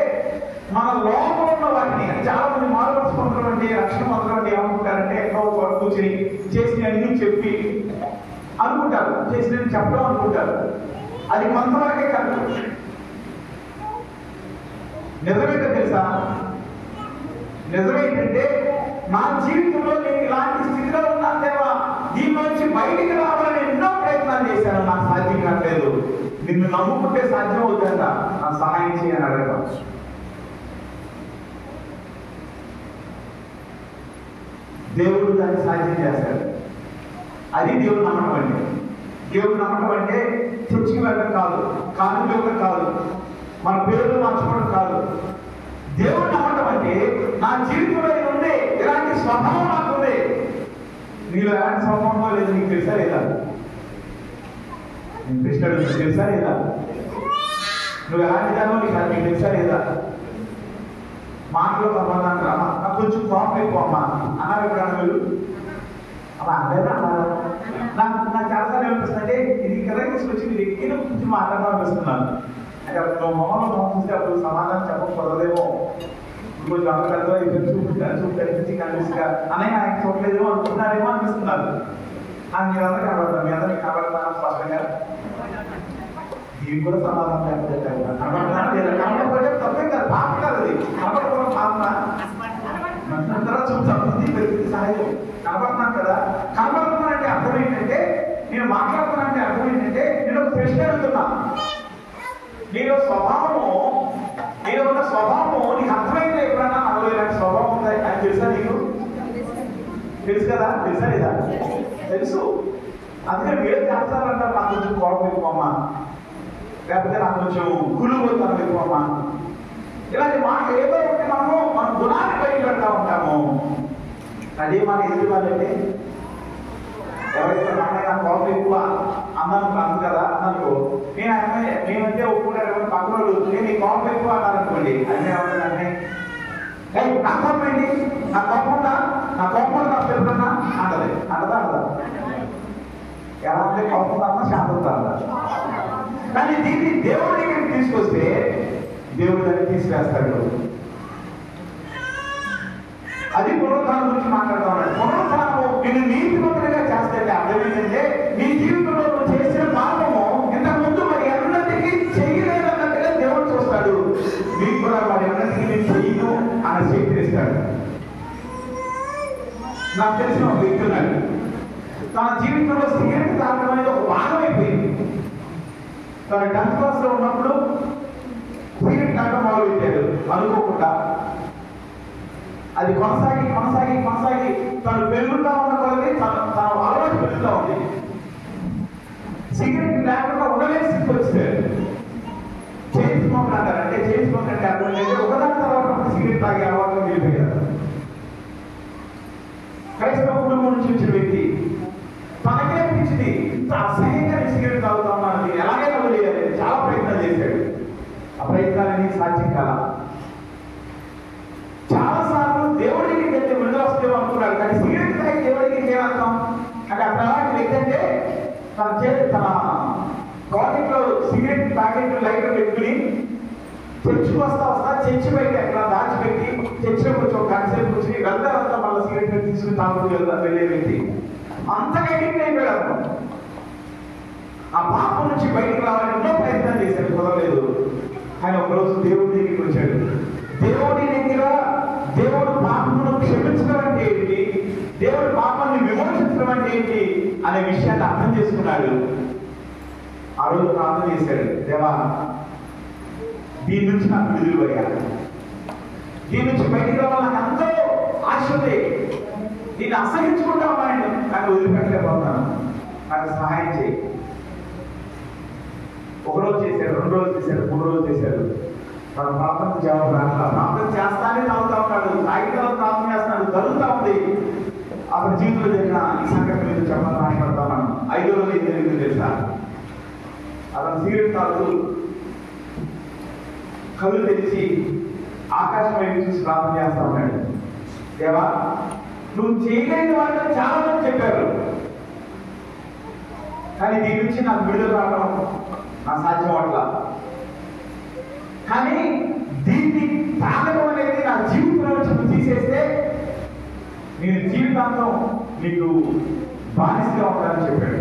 మన లోపల ఉన్న వాటిని, చాలా మంది మారుమనసు పొందడం అంటే, రక్షణ పొందడం అంటే ఏమనుకుంటారంటే ఎక్కడో కూర్చుని చేసిన అన్ని చెప్పి అనుకుంటారు, చేసిన చెప్పడం అనుకుంటారు. అది కొంతవరకే కాదు. నిజమేంటో తెలుసా? నిజమేంటంటే నా జీవితంలో నేను ఇలాంటి స్థితిలో ఉన్నాను దేవా, దీనిలోంచి బయటికి రావాలని ఎన్నో ప్రయత్నాలు చేశాను, నాకు సాధ్యం కావట్లేదు. నిన్ను నమ్ముకుంటే సాధ్యం అవుతుందంట, నాకు సహాయం చేయని అడగడం. దేవుడు దాన్ని సాధ్యం చేస్తాడు. అది దేవుడు నమ్మటం అంటే. దేవుడు నమ్మటం అంటే చర్చికి వెళ్ళడం కాదు, కానుకలు ఇవ్వడం కాదు, మన పేర్లు మార్చుకోవడం కాదు. దేవుడు నమ్మటం అంటే నా జీవితంలో ఉంది, ఇలాంటి స్వభావం నాకు ఉంది. నీలో ఎలాంటి స్వభావం లేదు నీకు తెలుసా లేదా? నేను కృష్ణుడు నీకు తెలుసా లేదా? నువ్వు ఎలాంటి దానో నీకు తెలుసా లేదా? మాటలో సంబంధాన్ని రా, నాకు కొంచెం కోపం ఎక్కువ అమ్మా అన్నారు. ఎప్పుడన్నా మీరు అలా అందరూ అన్నారు. నాకు చాలాసార్లు ఏమనిపిస్తుంది అంటే ఇది ఇక్కడ తీసుకొచ్చి మీరు ఎక్కిన కొంచెం మాట్లాడడం అనిపిస్తున్నాను. అంటే అప్పుడు మొహంలో మొహం చూస్తే అప్పుడు సమాధానం చెప్పకూడదేమో, కొంచెం అందరితో చూపు కనిపించి కనిపిస్తా అనే ఆయన చూడలేదేమో అనుకుంటున్నారేమో అనిపిస్తున్నారు. నాకు మీరందరూ కనబడతాను, మీ అందరికీ కనబడతాను స్పష్టంగా. దీనికి కూడా సమాధానం లేకపోతే కనపడకపోతే తప్పే కాదు, పాప కాదు అది. కనపడకుండా పాప చూస్తాం, సహజం. కనపడుతున్నాను కదా, కనపడుతున్నానంటే అర్థం ఏంటంటే, నేను మాట్లాడుతున్నానంటే అర్థం ఏంటంటే, నేను ఒక ప్రశ్న అడుగుతున్నా. నేను ఉన్న స్వభావము నీకు అర్థమైతే ఎప్పుడన్నా నాలో ఇలాంటి స్వభావం ఉంది అని తెలుసా నీకు? తెలుసు కదా, తెలుసా లేదా? తెలుసు. అందుకని మీరు చేస్తారు అంటారు, నాకు కొంచెం కోపం ఎక్కువమ్మా, లేకపోతే నాకు కొంచెం గురువుతాను ఎక్కువమ్మా, ఇలాంటి మాటలు ఏదో ఒకటి మన గుణాన్ని బయట పెడతా ఉంటాము. అదే మన ఎదురు వాళ్ళంటే ఎవరైతే నాకు కోపం ఎక్కువ అన్నాను కాదు కదా అన్నకు, నేనంటే ఒప్పుకుంటారు పక్కన వాళ్ళు, నేను ఈ కోపం ఎక్కువ అన్నారు అనుకోండి, అన్నీ ఏమంటుందంటే నా కోపం ఏంటి, నా కోపం ఉందా, నా కోపం నా తెలుపున్నా అంటది. అంటదా ఎలా అంటే కోపం అన్నా శాంతం అంట. కానీ దీన్ని దేవుడి దగ్గరికి తీసుకొస్తే దేవుడు దాన్ని తీసివేస్తాడు. అది పునరుద్ధానం గురించి మాట్లాడుతూ ఉన్నాడు. పునరుద్ధానము నేను నీతిమంతుడిగా చేస్తే అర్థం ఏంటంటే, నీ జీవితంలో నువ్వు చేసిన పాపము ఇంతకు ముందు మరి ఎవరికీ చేయలేదన్నట్టుగా దేవుడు చూస్తాడు. నీకు కూడా మరి ఎవరికి నేను చెయ్యను అనే శక్తిని ఇస్తాడు. నాకు తెలిసిన ఒక వ్యక్తి ఉన్నాడు, తన జీవితంలో సిగరెట్ తాగడం అనేది ఒక భాగం అయిపోయింది. తన 10th క్లాస్ లో ఉన్నప్పుడు సిగరెట్ తాగడం మొదలు పెట్టాడు అనుకోకుండా. అది కొనసాగి తను పెరుగుతా ఉన్న కొలది తన అలవాటు పెరుగుతూ ఉంది. సిగరెట్ లేకుండా ఉండలేని స్థితికి వచ్చాడు. చైన్ స్మోక్ అంటారు. అంటే చైన్ స్మోక్ అంటే అర్థం లేదు, ఒకదాని తర్వాత సిగరెట్ తాగే అలవాటు వెళ్ళిపోయారు. క్రైస్తవ కుటుంబం నుంచి వచ్చిన వ్యక్తి తనకే అనిపించింది, ఇంత అసహ్యంగా సిగరెట్ తాగుతా ఉన్నాను, ఎలాగైనా వదిలేయాలి. చాలా ప్రయత్నాలు చేశాడు. ఆ ప్రయత్నాలన్నీ సాధ్యం కాల. చాలా సార్లు దేవుడికి వెళ్తే విడుదల వస్తేమో అనుకున్నాడు, కానీ సిగరెట్ తాగి దేవుడికి ఏమర్థం అంటే అక్కడ అలాంటి వ్యక్తి అంటే తన కాలేజ్లో సిగరెట్ ప్యాకెట్ లైటర్ పెట్టుకుని చర్చికి వస్తా చర్చి బయట ఎక్కడ దాచిపెట్టి చర్చిలో కొంచెం ఒక గంట సేపు కూర్చుని వెళ్తారంతా మళ్ళీ సిగరెట్ తీసుకుని తాగుతూ వెళ్ళే వ్యక్తి అంతగా ఎడిక్ట్ అయిపోయాడు. ఆ పాపం నుంచి బయటకు రావాలని ఎన్నో ప్రయత్నం చేశాడు, కుదరలేదు. ఆయన ఒకరోజు దేవుడి దగ్గరికి వచ్చాడు. దేవుడి దగ్గర దేవుడు పాపమును క్షమించడం అంటే ఏంటి, దేవుడు పాపాన్ని విమోచించడం అంటే ఏంటి అనే విషయాన్ని అర్థం చేసుకున్నాడు. ఆ రోజు ప్రార్థన చేశాడు, దేవా దీని నుంచి నాకు విడుదల అయ్యాను, దీని నుంచి బయటికి రావాలి, నాకు ఎంతో ఆశ ఉంది, దీన్ని అసహించుకుంటా ఉన్నాను, కానీ వదిలిపెట్టలేకపోతున్నాను, నాకు సహాయం చేయి. ఒకరోజు చేశాడు, 2 రోజులు చేశాడు, 3 రోజులు చేశాడు. తన ప్రార్థన జవాబు రాట్లా. ప్రార్థన చేస్తానే తాగుతా ఉన్నాడు, తాగితో ప్రార్థన చేస్తున్నాడు, జరుగుతూ ఉంది. అతని జీవితంలో జరిగిన ఈ సంఘటన మీద చెప్పాలని మాట్లాడుతా ఉన్నాను. 5వ రోజు ఏం జరిగింది తెలుసా? అతను సిగరెట్ తాగుతూ కళ్ళు తెరిచి ఆకాశం వైపు చూసి ప్రార్థన చేస్తా ఉన్నాడు. దేవా నువ్వు చేయలేని వాళ్ళని చాలా మంది చెప్పారు, కానీ దీని నుంచి నాకు విడుదల రావడం నా సాధ్యం అట్లా, కానీ దీన్ని తాగడం అనేది నా జీవితంలో నుంచి తీసేస్తే నేను జీవితాంతం నీకు బానిసగా ఉంటానని చెప్పాడు.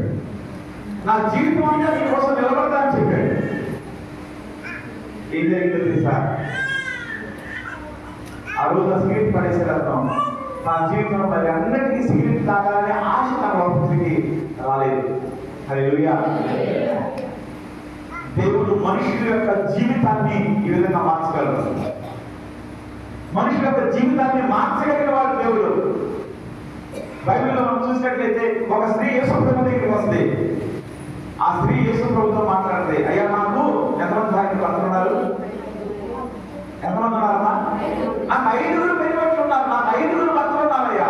నా జీవితం అంతా నీ కోసం నిలబడతానని చెప్పాడు. ఏం జరిగిందో తెలుసా? ఆ రోజు సిగరెట్ పడేసేది అర్థం. నా జీవితంలో మరి అందరికీ సిగరెట్ తాగాలనే ఆశ నా లోపలికి రాలేదు. హల్లెలూయా. దేవుడు మనుషుల యొక్క జీవితాన్ని ఈ విధంగా మార్చగలరు. మనుషుల యొక్క జీవితాన్ని మార్చగలిగిన వాడు దేవుడు. బైబిల్లో మనం చూసినట్లయితే ఒక స్త్రీ యేసు ప్రభు దగ్గరికి వస్తే ఆ స్త్రీ యేసు ప్రభుతో మాట్లాడితే, అయ్యా నాకు ఎంతమంది భార్యలు భర్తలున్నారు? ఎంతమంది ఉన్నారమ్మా? నాకు 5 పెళ్ళిళ్ళు ఉన్నారు, నాకు 5 భర్తలు ఉన్నారయ్యా.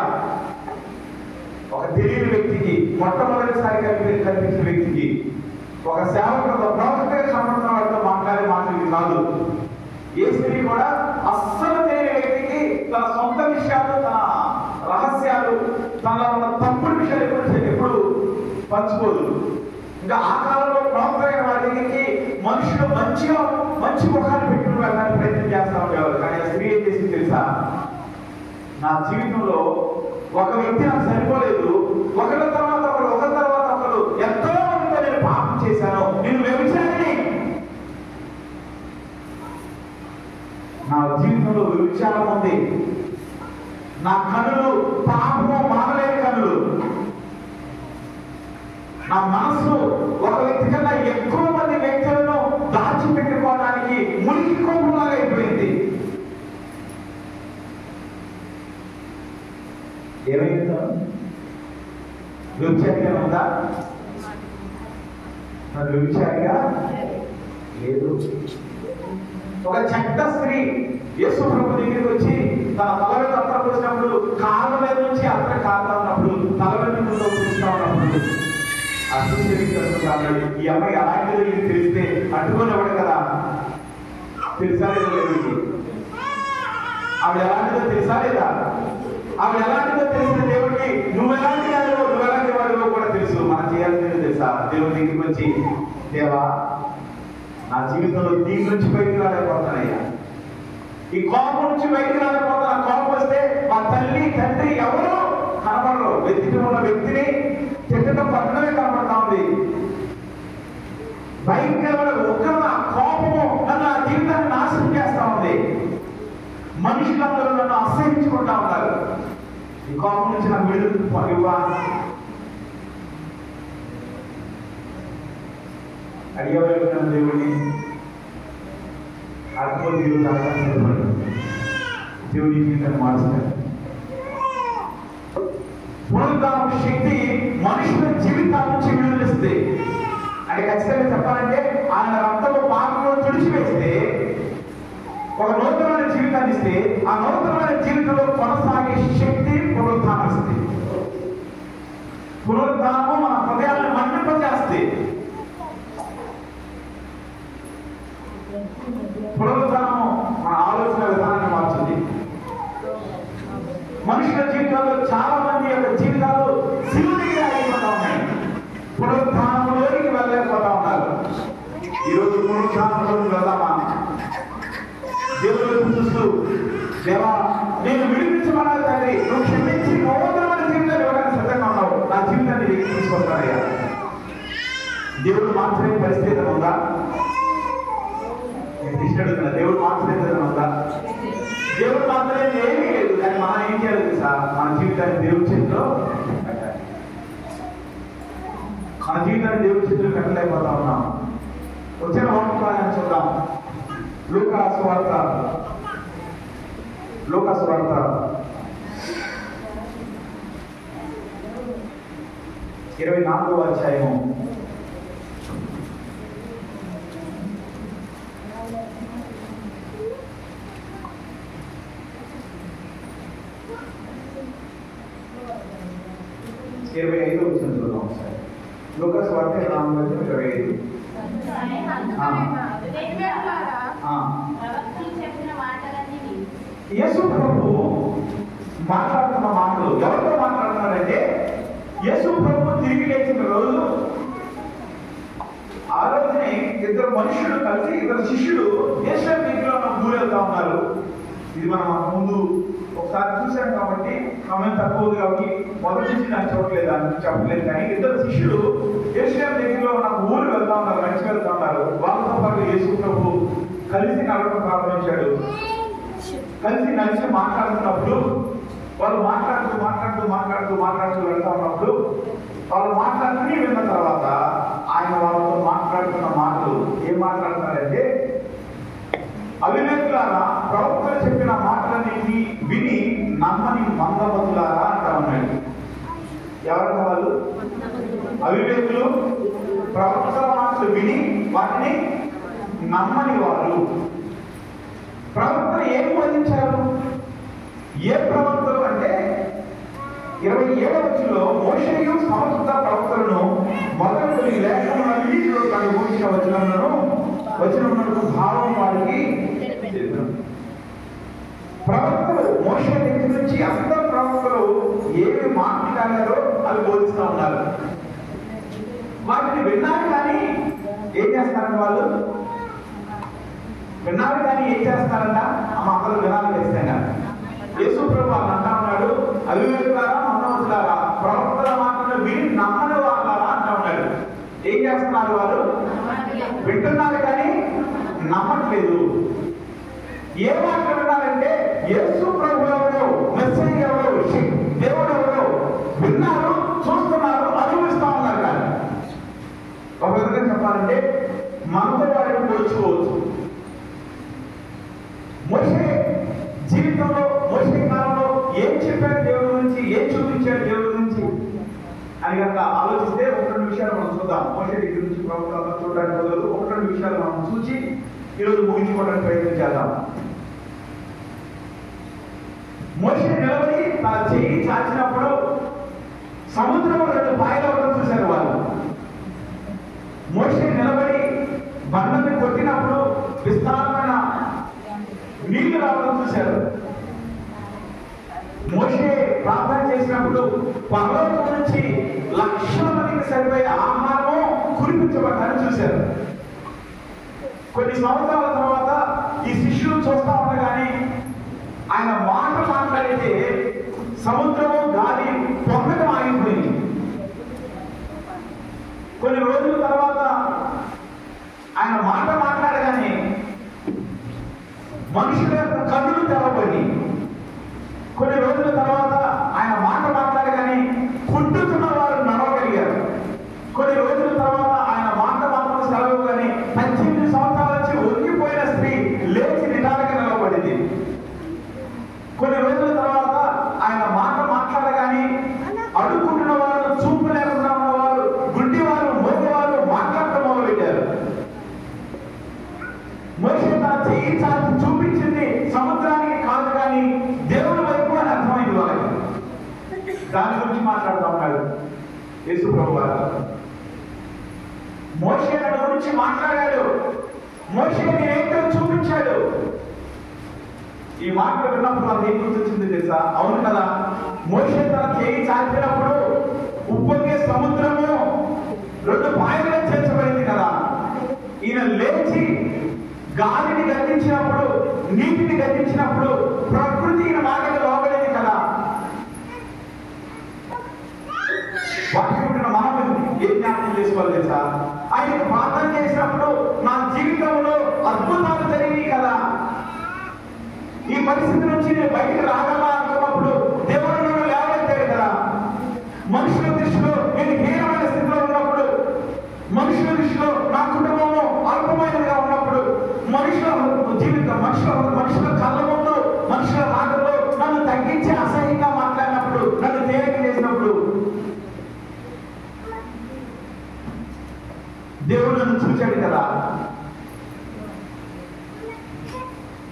ఒక తెలియని వ్యక్తికి, మొట్టమొదటిసారి కనిపించిన వ్యక్తికి, ఒక సేవకుడు, ఒక ప్రవక్తగా కనబడుతున్న వాడితో మాట్లాడే మాటలు కాదు. ఏ స్త్రీ కూడా అస్సలు తెలియని వ్యక్తికి తన సొంత విషయాలు, తన రహస్యాలు, తనలో ఉన్న తప్పుడు విషయాలు ఎప్పుడు పంచుకోదు. ఇంకా ఆ కాలంలో ప్రవక్త అయిన వారి దగ్గరికి మనుషులు మంచి ముఖాలు పెట్టుకుని వెళ్ళడానికి ప్రయత్నం చేస్తా ఉండేవారు. కానీ ఆ స్త్రీ ఏం చేసింది తెలుసా? నా జీవితంలో ఒక వ్యక్తి నాకు సరిపోలేదు, ఒకరి తర్వాత ఒకరు ఎంతో మందితో నేను పాపం చేశాను, నేను వ్యభిచారిని నా జీవితంలో వ్యభిచారం ఉంది, నా కనులు పాపము మానలేని కనులు, నా మనస్సు ఒక వ్యక్తి కన్నా ఎక్కువ మంది వ్యక్తులను దాచిపెట్టుకోవడానికి మురికి కోపంలాగా అయిపోయింది. ఏమైందో వ్యభిచారిగా ఉందా? మరి వ్యభిచారిగా లేదు. ఒక చెడ్డ స్త్రీ యేసు ప్రభు దగ్గరికి వచ్చి తన తల మీద అత్తర పోసినప్పుడు, కాళ్ళ మీద నుంచి అత్తర కారుతా ఉన్నప్పుడు, తల మీద పూస్తూ ఉన్నప్పుడు ఆ చూసే వ్యక్తి అనుకుంటాడు, ఈ అమ్మాయి అలాంటిదో ఇది తెలిస్తే అడ్డుకునేవాడు కదా. తెలుసా లేదా దేవుడికి? ఆవిడ ఎలాంటిదో తెలుసా లేదా? ఆవిడ ఎలాంటిదో తెలిసిన దేవుడికి నువ్వు ఎలాంటి వాడివో నువ్వు ఎలాంటి వాడివో కూడా తెలుసు. మనం చేయాల్సింది తెలుసా? దేవుడి దగ్గరికి వచ్చి, దేవా నా జీవితంలో దీని నుంచి బయటికి రాలేకపోతానయ్యా, ఈ కోపం నుంచి బయటికి రాలేకపోతున్నా. కోపం వస్తే మా తల్లి తండ్రి ఎవరు కనబడరు, వెతికి ఉన్న వ్యక్తిని తిట్టడం పక్కనే కనబడతా ఉంది. భయంకరమైన ఉగ్రత కోపము నన్ను ఆ జీవితాన్ని నాశనం చేస్తా ఉంది. మనుషులందరూ నన్ను అసహించుకుంటా ఉన్నారు. ఈ కోపం నుంచి నాకు విడుదల ఇవ్వ అడిగేవాళ్ళు దేవుడిని. అర్థం దేవుడి జీవితాన్ని మారుస్తాడు. పునరుద్ధారణ శక్తి మనుషుల జీవితాల నుంచి విడుదలిస్తే, అంటే ఖచ్చితంగా చెప్పాలంటే ఆయన రక్తము పాపంలో తుడిచివేస్తే ఒక నూతనమైన జీవితాన్ని ఇస్తే, ఆ నూతనమైన జీవితంలో కొనసాగే శక్తి పునరుద్ధానం ఇస్తుంది. పునరుద్ధానము మన హృదయాలను మండింపజేస్తే, పునరుద్ధానము మన ఆలోచన విధానాన్ని మార్చుతుంది. మనుషుల జీవితాల్లో చాలా మంది యొక్క జీవితాలు సిలువగా అయిపోతా ఉన్నాయి, పునరుద్ధానంలోకి వెళ్ళలేకపోతా ఉన్నారు. ఈరోజు పునరుద్ధానంలోకి వెళ్దామా? దేవుడు చూస్తూ, దేవా నేను విడిపించమన్నాను తండ్రి, నువ్వు క్షమించి నూతనమైన జీవితాన్ని ఇవ్వడానికి సిద్ధంగా ఉన్నావు, నా జీవితాన్ని తీసుకొస్తానయ్యా. దేవుడు మార్చలే పరిస్థితి ఉందా? అడుగుతున్నా, దేవుడు మార్చలేదు ఉందా? దేవుడు మార్చలేదు ఏమీ లేదు. కానీ మనం ఏం చేయాలి తెలుసా? మన జీవితాన్ని దేవుడి చేతిలో పెట్టాలి. మన జీవితాన్ని దేవుడి చేతిలో పెట్టలేకపోతా ఉన్నాం. వచ్చిన వాక్యాన్ని చూద్దాం. లూకాసు వార్త 24వ అధ్యాయము 25 వచ్చిన చూద్దాం ఒకసారి. లూకాసు వార్త 24:25. యేసు ప్రభు మాట్లాడుతున్న మాటలు ఎవరితో మాట్లాడుతున్నారంటే, యేసు ప్రభు తిరిగి లేచిన రోజు ఆ రోజునే ఇద్దరు మనుషులు కలిసి, ఇద్దరు శిష్యులు యేసు దగ్గర ఊరు వెళ్తా ఉన్నారు. ఇది మనం ముందు ఒకసారి చూసాం కాబట్టి సమయం తక్కువ కాబట్టి మొదటి నుంచి నాకు చూడలేదు, అని చెప్పలేదు. కానీ ఇద్దరు శిష్యులు యేసు దగ్గరలో ఉన్న ఊరు వెళ్తా ఉన్నారు, నడిచి వెళ్తా ఉన్నారు. వాళ్ళతో పాటు యేసు ప్రభు కలిసి నడవడం ప్రారంభించాడు. కలిసి నడిచి మాట్లాడుతున్నప్పుడు వాళ్ళు మాట్లాడుతూ వెళ్తా ఉన్నప్పుడు వాళ్ళు మాట్లాడుతూనే విన్న తర్వాత ఆయన వాళ్ళతో మాట్లాడుతున్న మాటలు ఏం మాట్లాడుతున్నారంటే, అవివేకులారా ప్రవక్తలు చెప్పిన మాటలన్నింటినీ విని నమ్మని మందమతులారా అంటా ఉన్నాడు. ఎవరంట వాళ్ళు? అవివేకులు, ప్రవక్తల మాటలు విని వాటిని నమ్మని వారు. ప్రవక్తలు ఏం బోధించారు? ఏ ప్రవక్తలు అంటే 27వ వచనంలో మోషేయు సమస్త ప్రవక్తలను మొదటి లేఖనాలన్నిటిలో తను ఊహించిన వచనములకు భావం వారికి తెలిపారు. ప్రవక్తలు మోషే దగ్గర నుంచి అందరు ప్రవక్తలు ఏమి మాట్లాడారో అవి బోధిస్తూ ఉన్నారు. వాటిని విన్నారు కానీ ఏం చేస్తారంట? వాళ్ళు విన్నారు కానీ ఏం చేస్తారంట? మా అక్కలు వినాలి ఖచ్చితంగా. యేసు ప్రభు వాళ్ళు అంటా ఉన్నాడు, అవివేకులారా మందమతులారా ప్రవక్తల మాటలు విని నమ్మని వాళ్ళారా అంటా ఉన్నాడు. ఏం చేస్తున్నారు? వాళ్ళు వింటున్నారు కానీ నమ్మట్లేదు. ఏ మాట్లాడుతున్నారంటే యేసు ప్రభు ఎవరు, మెస్సయ్య ఎవరు, దేవుడు ఎవరు విన్నారు, చూస్తున్నారు, అనుభవిస్తా ఉన్నారు. కానీ ఒక విధంగా చెప్పాలంటే మనతో వారిని పోల్చుకోవచ్చు. మోషే జీవితంలో, మోషే కాలంలో ఏం చెప్పాడు దేవుడి గురించి, ఏం చూపించాడు దేవుడి గురించి అని కనుక ఆలోచిస్తే ఒక రెండు విషయాలు మనం చూద్దాం. మోషే దగ్గర నుంచి ప్రభుత్వం చూడడానికి బదులు ఒక రెండు విషయాలు మనం చూసి ఈరోజు ముగించుకోవడానికి ప్రయత్నం చేద్దాం. మోషే నిలబడి తన చెయ్యి చాచినప్పుడు సముద్రం రెండు పాయలు అవడం చూశారు వాళ్ళు. మోషే నిలబడి బండని కొట్టినప్పుడు విస్తారమైన నీళ్లు రావడం చూశారు. మోషే ప్రార్థన చేసినప్పుడు పరలోకం నుంచి లక్షల మందికి సరిపోయే ఆహారము కురిపించబడ్డాన్ని చూశారు. కొన్ని సంవత్సరాల తర్వాత ఈ శిష్యులు చూస్తా ఉండగానే ఆయన మాట మాట్లాడితే సముద్రము గాలి పొంగడం ఆగిపోయింది. కొన్ని రోజుల తర్వాత ఆయన మాట మాట్లాడగానే మనుషుల యొక్క కన్నులు తెరవబడి, కొన్ని రోజుల తర్వాత ఆయన మాట మాట్లాడగానే కుంటుతున్న వారు నడవగలిగారు. కొన్ని రోజుల తర్వాత ఆయన మాట మాత్రం సెలవుగానే 18 సంవత్సరాల నుంచి ఒంగిపోయిన స్త్రీ లేచి నిటారుగా నిలబడింది. కొన్ని రోజుల తర్వాత ఆయన మాట మాట్లాడగానే అడుగుకుంటున్న వారు, చూపు లేకుండా ఉన్నవారు, గుడ్డి వారు, మోగవారు మాట్లాడటం మొదలుపెట్టారు. మోషే తన చెయ్యి చాచి చూపించింది సముద్రానికి కాదు కానీ దేవుని వైపు అని అర్థమైంది వాళ్ళకి. దాని గురించి మాట్లాడుతూ ఉన్నాడు యేసు ప్రభువు వారు. మోషే దాని గురించి మాట్లాడాడు. మోషే నేనేంటో చూపించాడు. ఈ మాటలు విన్నప్పుడు నాకు ఏం గుర్తొచ్చింది తెలుసా? అవును కదా, మోషే తన చెయ్యి చాచినప్పుడు ఉప్పొంగే సముద్రము రెండు పాయలుగా చేర్చబడింది కదా. ఈయన లేచి గాలిని గద్దించినప్పుడు, నీటిని గద్దించినప్పుడు ప్రకృతి ఈయన మాటకు లోబడింది కదా. వాటిని మనం ఏం జ్ఞాపకం చేసుకోవాలి తెలుసా? ఆయన ప్రార్థన చేసినప్పుడు నా జీవితంలో అద్భుతాలు జరిగినాయి కదా. ఈ పరిస్థితి నుంచి నేను బయటకు రాగలా అనుకున్నప్పుడు దేవుడు నన్ను లేవనెత్తాడు కదా. మనుషుల దృష్టిలో నేను హీనమైన స్థితిలో ఉన్నప్పుడు, మనుషుల దృష్టిలో నా కుటుంబము అల్పమైనదిగా ఉన్నప్పుడు, మనుషుల జీవితం, మనుషుల కళ్ళ ముందు, మనుషుల మాటల్లో నన్ను తగ్గించి అసహ్యంగా మాట్లాడినప్పుడు, నన్ను తేలిక చేసినప్పుడు దేవుడు నన్ను చూశాడు కదా.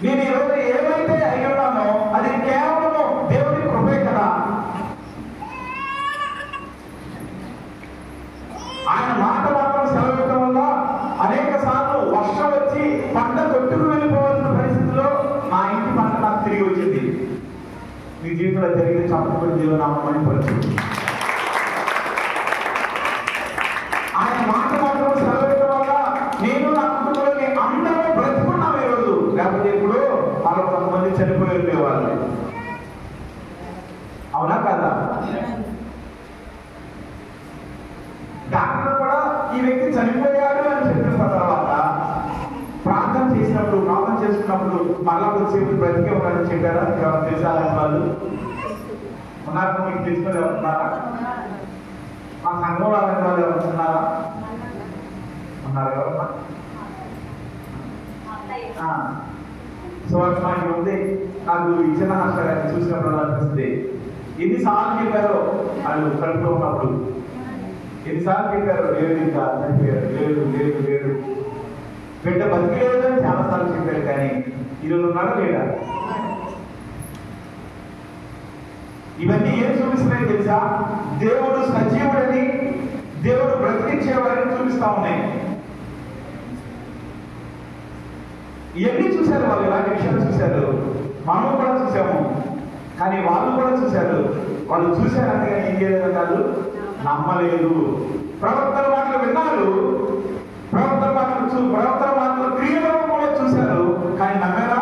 నేను ఈరోజు ఏమైతే అయి ఉన్నానో అది కేవలము దేవుడి కృపే కదా. ఆయన మాట మాత్రం సెలవివ్వడం వల్ల అనేక సార్లు వర్షం వచ్చి పంట కొట్టుకు వెళ్ళిపోవాల్సిన పరిస్థితిలో నా ఇంటి పంట నాకు తిరిగి వచ్చింది. మీ జీవితంలో జరిగిన చంపబడి జీవనామని పరిస్థితి. ఆయన మాట మాత్రం సెలవివ్వడం వల్ల నేను నా కుటుంబంలోని అందరూ బ్రతుకున్నాం ఈరోజు. లేకపోతే ఇప్పుడు వాళ్ళు కొంతమంది చనిపోయి వెళ్ళేవాళ్ళు. అవునా కాదా? డాక్టర్ కూడా ఈ వ్యక్తి చనిపోయాడు అని చెప్పిన తర్వాత ప్రార్థన చేసినప్పుడు, ప్రార్థన చేసుకున్నప్పుడు మళ్ళా కొద్దిసేపు బ్రతికే ఉన్నాడని చెప్పారా? ఎవరు తెలుసా వాళ్ళు ఉన్నారా? మీకు తెలుసుకొని ఎవరున్నారా? మా సంఘం వాళ్ళని వాళ్ళు ఎవరున్నారా? ఉన్నారు ఎవరన్నా? సువర్ణమాకి ఉంది. నాకు ఇచ్చిన నష్టాన్ని చూసినప్పుడు అనిపిస్తుంది, ఎన్నిసార్లు చెప్పారో వాళ్ళు కడుపులో ఉన్నప్పుడు, ఎన్నిసార్లు చెప్పారు లేదు ఇంకా చనిపోయారు, లేదు లేదు లేదు, బిడ్డ బతికేలేదు అని చాలాసార్లు చెప్పారు. కానీ ఈరోజు ఉన్నాడా లేదా? ఇవన్నీ ఏం చూపిస్తున్నాయి తెలుసా? దేవుడు సజీవుడని, దేవుడు బ్రతికించేవాడని చూపిస్తా ఉన్నాయి. ఇవన్నీ చూశారు వాళ్ళు, ఇలాంటి విషయాలు చూశారు. మనం కూడా చూసాము, కానీ వాళ్ళు కూడా చూశారు. వాళ్ళు చూశారు అంతేగాని ఏం చేయలేదు కాదు, నమ్మలేదు. ప్రవక్తల మాటలు విన్నారు, ప్రవక్తల మాటలు క్రియరూపంలో చూశారు, కానీ నమ్మారా?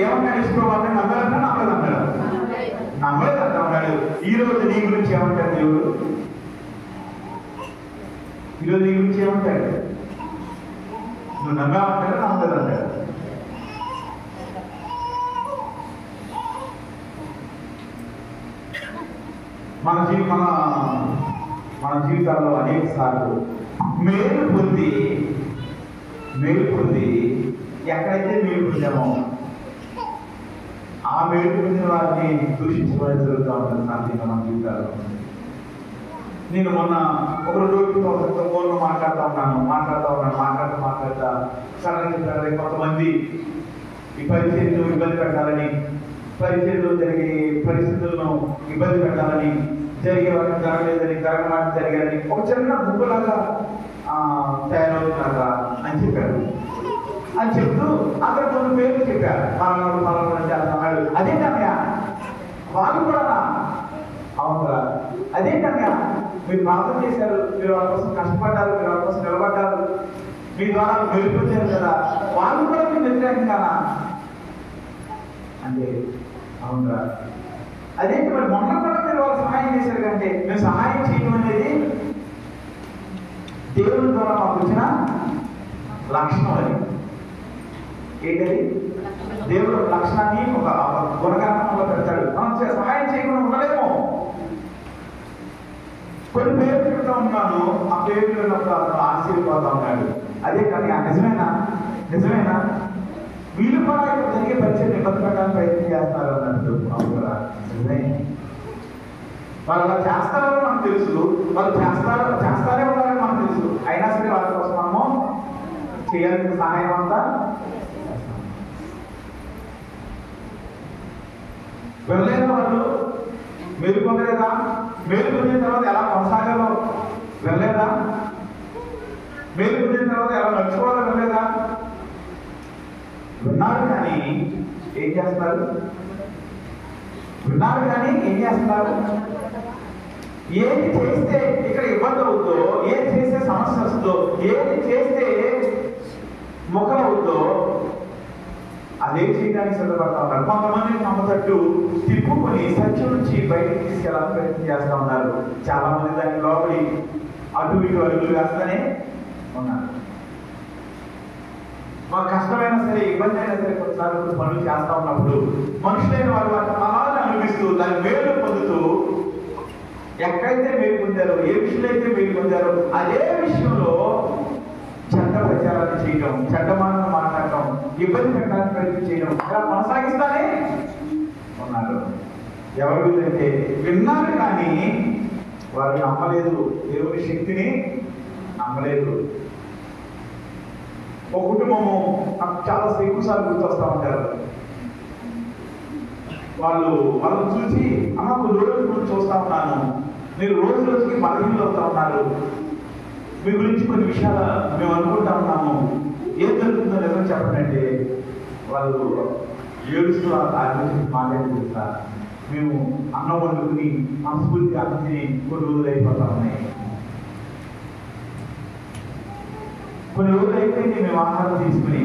ఏమన్నా ఇష్టపడే నమ్మారంటే నమ్మలేదన్నాడు, నమ్మలేదంట అన్నాడు. ఈ రోజు నీ గురించి ఏమంటాడు దేవుడు? ఈరోజు నీ గురించి ఏమంటాడు? నువ్వు నమ్మావంటాడు, నమ్మలేదంటాడు. మన జీవితాల్లో అనేక సార్లు మేలు పొంది ఎక్కడైతే మేలు పొందామో ఆ మేలు పొందిన వారిని దూషించబడి జరుగుతూ ఉంటుంది సాధ్యంగా మన జీవితాల్లో. నేను మొన్న ఒక 2 రోజుల ఫోన్లో మాట్లాడుతూ మాట్లాడుతా సడన్గా చెప్పారు కొంతమంది ఈ పరిచర్యలు ఇబ్బంది పెట్టాలని, పరిచర్యలు జరిగే పరిస్థితులను ఇబ్బంది పెట్టాలని, జరిగే వాటిని జరగలేదని, జరగడానికి జరిగారని ఒక చిన్న గుంపులాగా తయారవుతున్నారా అని చెప్పారు. అని చెప్తూ అక్కడ కొన్ని పేర్లు చెప్పారు. పలానా చేస్తున్నాడు. అదేంటన్నయ్య వాళ్ళు కూడా అవునరా, అదేంటన్నయ్య మీరు ప్రార్థన చేశారు, మీరు వాళ్ళ కోసం కష్టపడ్డారు, మీరు వాళ్ళ కోసం నిలబడ్డారు, మీ ద్వారా వెలిపించారు కదా, వాళ్ళు కూడా మీరు వ్యతిరేకంగానా అంటే అవునరా, అదేంటి మరి మొన్న కూడా మీరు వాళ్ళు సహాయం చేశారు కంటే మేము సహాయం చేయడం అనేది దేవుని ద్వారా మాకు వచ్చిన లక్షణం. అది ఏంటది? దేవుడు లక్షణాన్ని ఒక గుణగణంలో పెడతాడు. మనం సహాయం చేయకుండా ఉండలేము. కొన్ని పేర్లు చెప్తా ఉన్నాను, ఆ పేర్లు విన్నప్పుడు అతను ఆశ్చర్యపోతా ఉన్నాడు. అదే కానీ నిజమేనా వీళ్ళు కూడా ఇక్కడ జరిగే పరిచయం ఇబ్బంది పెట్టడానికి ప్రయత్నం చేస్తారు అన్నట్టు. అవును కదా, నిజమే. వాళ్ళు అలా చేస్తారని మనకు తెలుసు, వాళ్ళు చేస్తారే ఉన్నారని మనకు తెలుసు. అయినా సరే వాళ్ళ కోసం మనము చేయాల్సిన సహాయం అంతా వెళ్ళలేదా? వాళ్ళు మేలు పొందలేదా? మేలు పొందిన తర్వాత ఎలా కొనసాగాలో వెళ్ళలేదా? మేలు పొందిన తర్వాత ఎలా నడుచుకోవాలో వెళ్ళలేదా? విన్నారు కానీ ఏం చేస్తున్నారు? ఏది చేస్తే ఇక్కడ ఇబ్బంది అవుతుందో, ఏది చేస్తే సమస్య వస్తుందో, ఏది చేస్తే ముఖం అవుతుందో అదే చేయడానికి సిద్ధపడతా ఉన్నారు. కొంతమంది నమ్మతట్టు తిప్పుకొని సత్యం నుంచి బయటకు తీసుకెళ్ళాలని ప్రయత్నం చేస్తూ ఉన్నారు. చాలా మంది దాని లోపలి అటు ఇటు అడుగులు వేస్తానే ఉన్నారు. మాకు కష్టమైనా సరే, ఇబ్బంది అయినా సరే కొన్నిసార్లు పనులు చేస్తూ ఉన్నప్పుడు మనుషులైన వారు వాటి ఫలాన్ని అనిపిస్తూ దాని మేలు పొందుతూ ఎక్కడైతే మేలు పొందారో, ఏ విషయంలో అయితే మేలు పొందారో అదే విషయంలో చెడ్డ ప్రచారాన్ని చేయడం, చెడ్డ మాటలు మాట్లాడటం, ఇబ్బంది పెట్టడానికి ప్రయత్నం చేయడం ఇలా కొనసాగిస్తానే ఉన్నారు. ఎవరు వీళ్ళంటే విన్నారు కానీ వారు నమ్మలేదు, దేవుని శక్తిని నమ్మలేదు. ఒక కుటుంబము నాకు చాలా ఎక్కువసార్లు గుర్తొస్తూ ఉంటారు. వాళ్ళని చూసి అమ్మ కొన్ని రోజుల గురించి చూస్తూ ఉన్నాను, మీరు రోజు రోజుకి బలహీనలు అవుతా ఉన్నారు, మీ గురించి కొన్ని విషయాలు మేము అనుకుంటా ఉన్నాము, ఏం జరుగుతుందో నిజం చెప్పండి అంటే వాళ్ళు ఏడుస్తూ ఆ గురించి మాట్లాడుతా మేము అన్నం వండుకుని మనస్ఫూర్తిగా అన్నం తిని కొన్ని రోజులు అయిపోతా ఉన్నాయి. కొన్ని రోజులు అయిపోయింది మేము ఆహారం తీసుకుని,